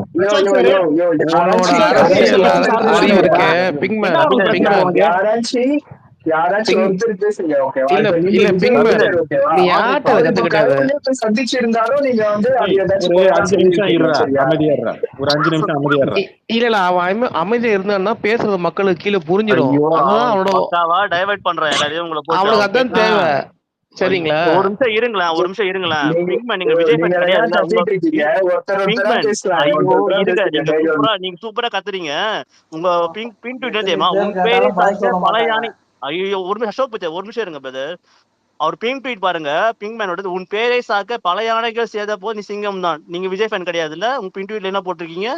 அறிவு இருக்கு பிங்மேன் யாராச்சும் ஒருத்தர் பேசுங்க ஓகேவா? நீ யார்ட்ட கத்துக்கிட்டாது சந்திச்சிருந்தாலும் நீங்க வந்து ஒரு 5 நிமிஷம் ஒரு 5 நிமிஷம் அமைதியா இல்ல அவன் அமைதியா இருந்தான்னா பேசுறது மக்களுக்கு கீழே புரிஞ்சிடும். அதான் அவனோட டைவர்ட் பண்றேன் எல்லாரையும் உங்களை அவனுக்கு அதான் தேவை. சரிங்களா, ஒரு நிமிஷம் இருங்களேன். நீங்க விஜய் ஃபேன் கிடையாது. நீங்க சூப்பரா கத்துறீங்க. உங்க பின் ட்வீட் தெரியுமா? உன் பேரே பல யானை. ஐயோ ஒரு நிமிஷம் அசோக் பச்சா ஒரு நிமிஷம் இருங்க பிரதர். அவர் பிங்க் ட்வீட் பாருங்க. பிங்க் மேனோட உன் பேரை சாக்க பல யானைகள் சேர்ந்த போது நீ சிங்கம் தான். நீங்க விஜய் ஃபேன் கிடையாதுல்ல? உங்க பின் ட்வீட்ல என்ன போட்டிருக்கீங்க?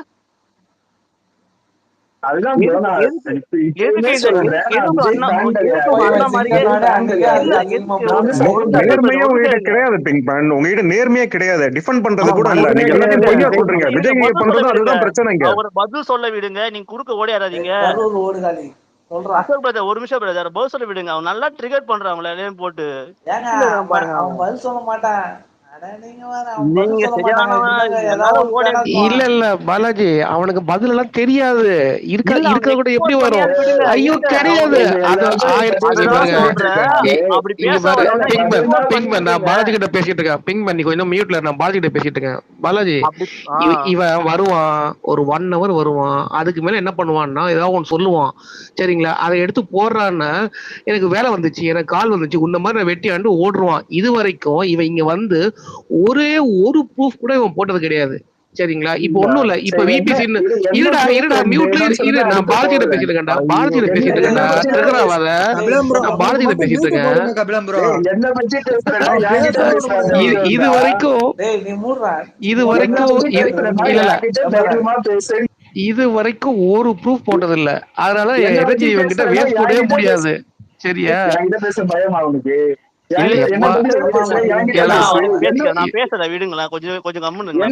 நேர்மையா கிடையாது. டிஃபெண்ட் பண்றது கூட இல்ல. நீங்க எல்லாத்தையும் பொய்யா சொல்றீங்க. விஜய் பண்றது அதுதான் பிரச்சனைங்க. அவர் பதில் சொல்ல விடுங்க. நீங்க குறுக்க ஓடியாராதீங்க. அசோக் பிரதர் ஒரு நிமிஷம் பிரதர் பதில் சொல்ல விடுங்க. அவன் நல்லா ட்ரிகர் பண்றான் அவங்கள எல்லாம் போட்டு. அவன் பதில் சொல்ல மாட்டான். இல்ல பாலாஜி அவனுக்கு பதில் எல்லாம் தெரியாது. இருக்க கூட எப்படி வரும்? ஐயோ தெரியாது. நான் பாலாஜி கிட்ட பேசிட்டு இருக்கேன். பிங்மேன் நீ கொஞ்சம் மியூட்ல. நான் பாலாஜி கிட்ட பேசிட்டு இருக்கேன். பாலாஜி இவன் வருவான் ஒரு 1 hour வருவான். அதுக்கு மேல என்ன பண்ணுவான்னா ஏதாவது ஒன்று சொல்லுவான். சரிங்களா, அதை எடுத்து போடுறான்னு எனக்கு வேலை வந்துச்சு, எனக்கு கால் வந்துச்சு, உன்ன மாதிரி நான் வெட்டி ஆண்டு ஓடுருவான். இது வரைக்கும் இவன் இங்க வந்து ஒரே ஒரு ப்ரூஃப் கூட இவன் போட்டது கிடையாது. சரிங்களா, இப்ப ஒண்ணும் இல்ல. இப்ப விபிசி இருடா மியூட்ல இரு. நான் பாரதியிட பேசிட்டு இருக்கேன்டா. பாரதியிட பேசிட்டு இருக்கேன். இது வரைக்கும் ஒரு ப்ரூஃப் போட்டது இல்ல. அதனால எனர்ஜி இவங்கிட்ட வேஸ்ட் பண்ணவே முடியாது. சரியா, நான் பேசுறேன் விடுங்களா. கொஞ்சம் கம்முனுங்க.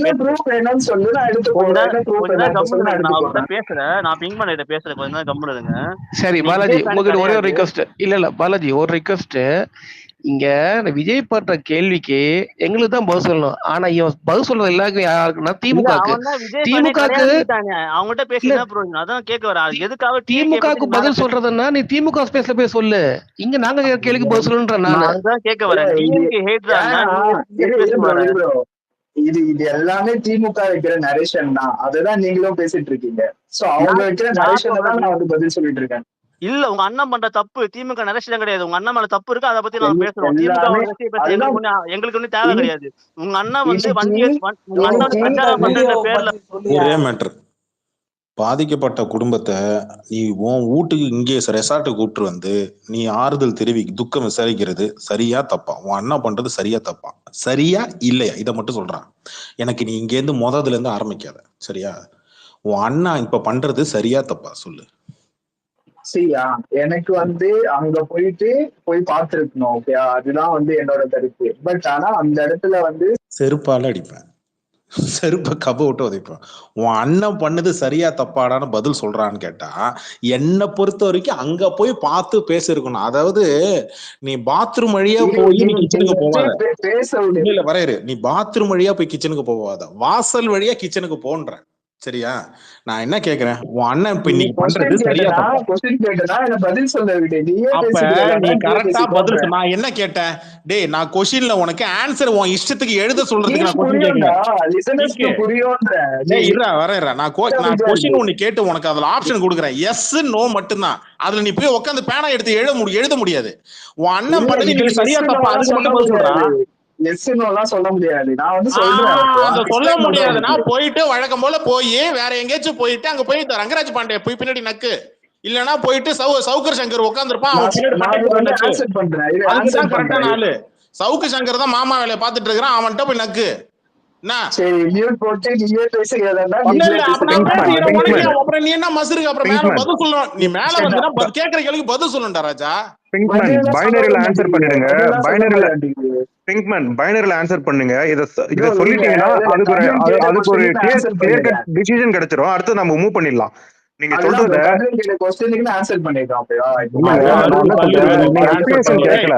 சரி பாலாஜி உங்ககிட்ட ஒரே ஒரு ரிக்வெஸ்ட். இல்ல பாலாஜி ஒரு ரிக்வெஸ்ட். இங்க விஜய் பண்ற கேள்விக்கு எங்களுக்கு தான் பதில் சொல்லணும். ஆனா இவன் பதில் சொல்றது எல்லாருக்கும் யாருக்குன்னா திமுகவுக்கு பதில் சொல்றதுன்னா நீ திமுக ஸ்பேஸ்ல போய் சொல்லு. இங்க நாங்க கேள்விக்கு பதில் சொல்லணுன்ற நான் கேட்க வரேன். இது எல்லாமே திமுக வைக்கிற நரேஷன் தான். அதுதான் நீங்களும் பேசிட்டு இருக்கீங்க. சோ அவங்க வைக்கிற நரேஷன் தான் நான் வந்து பதில் சொல்லிட்டு இருக்கேன். இல்ல உங்க அண்ணன் பண்ற தப்பு திமுக நரேஷன் கிடையாது. உங்க அண்ணன் மேல தப்பு இருக்கு. அதை பத்தி நாங்க பேசுறோம். எங்களுக்கு ஒன்னும் தேவை கிடையாது. உங்க அண்ணன் வந்து பாதிக்கப்பட்ட குடும்பத்தை நீ உன் வீட்டுக்கு இங்கே ரெசார்ட்டுக்கு கூப்பிட்டு வந்து நீ ஆறுதல் தெரிவி துக்கம் விசாரிக்கிறது சரியா தப்பா? உன் அண்ணா பண்றது சரியா தப்பா? சரியா இல்லையா? இதை மட்டும் சொல்றான். எனக்கு நீ இங்க இருந்து முதல்ல இருந்து ஆரம்பிக்காத. சரியா, உன் அண்ணா இப்ப பண்றது சரியா தப்பா சொல்லு. சரியா, எனக்கு வந்து அங்க போய் பார்த்திருக்கணும். ஓகே, அதுதான் வந்து என்னோட கருத்து. பட் ஆனா அந்த இடத்துல வந்து செருப்பால அடிப்பேன், செருப்ப கப விட்டு உதைப்பேன். உன் அண்ணன் பண்ணது சரியா தப்பாடான்னு பதில் சொல்றான்னு கேட்டா என்னை பொறுத்த வரைக்கும் அங்க போய் பார்த்து பேசிருக்கணும். அதாவது நீ பாத்ரூம் வழியா போய் நீ கிச்சனுக்கு போவாத. இல்ல வரையறு, நீ பாத்ரூம் வழியா போய் கிச்சனுக்கு போவாத, வாசல் வழியா கிச்சனுக்கு போன்ற. சரியா, நான் என்ன கேக்குறேன், உன் அண்ணன் இப்ப இன்னைக்கு பண்றது சரியா தப்பா? அப்ப நீ கரெக்டா பதில். நான் என்ன கேட்டேன்? டேய், நான் கொஸ்டின்ல உனக்கு ஆன்சர் உன் இஷ்டத்துக்கு எழுத சொல்றதுக்கு நான் கொஸ்டின் கேட்கிறேன். நான் கொஸ்டின் ஒண்ணு கேட்டு உனக்கு அதுல ஆப்ஷன் கொடுக்குறேன். எஸ் நோ மட்டும்தான். அதுல நீ போய் உட்காந்து பேனா எடுத்து எழுத முடியாது. உன் அண்ணன் பண்ணது நீங்க சரியா தப்பா அதுக்கு மட்டும் பதில் சொல்றான். சொல்ல முடியாது. நான் வந்து சொல்ல முடியாதுன்னா போயிட்டு வழக்கம் போல போய் வேற எங்கேயாச்சும் போயிட்டு அங்க போய் ரங்கராஜ் பாண்டே போய் பின்னாடி நக்கு, இல்லன்னா போயிட்டு சவுக்கர் சங்கர் உட்காந்துருப்பான். அதுதான் கரெக்டான ஆளு. சவுக்கு சங்கர் தான் மாமா வேலையை பாத்துட்டு இருக்கிறான். அவன்கிட்ட போய் நக்கு. அப்புறம் நீ என்ன மசுருக்கு? அப்புறம் மேல பதில் சொல்லணும். நீ மேல வந்து கேக்குற கேள்விக்கு பதில் சொல்லணும்டா ராஜா. பைனரியில ஆன்சர் பண்ணிடுங்க. பைனரியில ஆன்சர் பண்ணுங்க. இத சொல்லிட்டீங்கன்னா அதுக்கு ஒரு கிளியர் கட் டிசிஷன் கிடைச்சிரும். அடுத்து நம்ம மூவ் பண்ணிடலாம். நீங்க சொல்றத ஆன்சர் பண்ணிடுறோம். கேட்கல.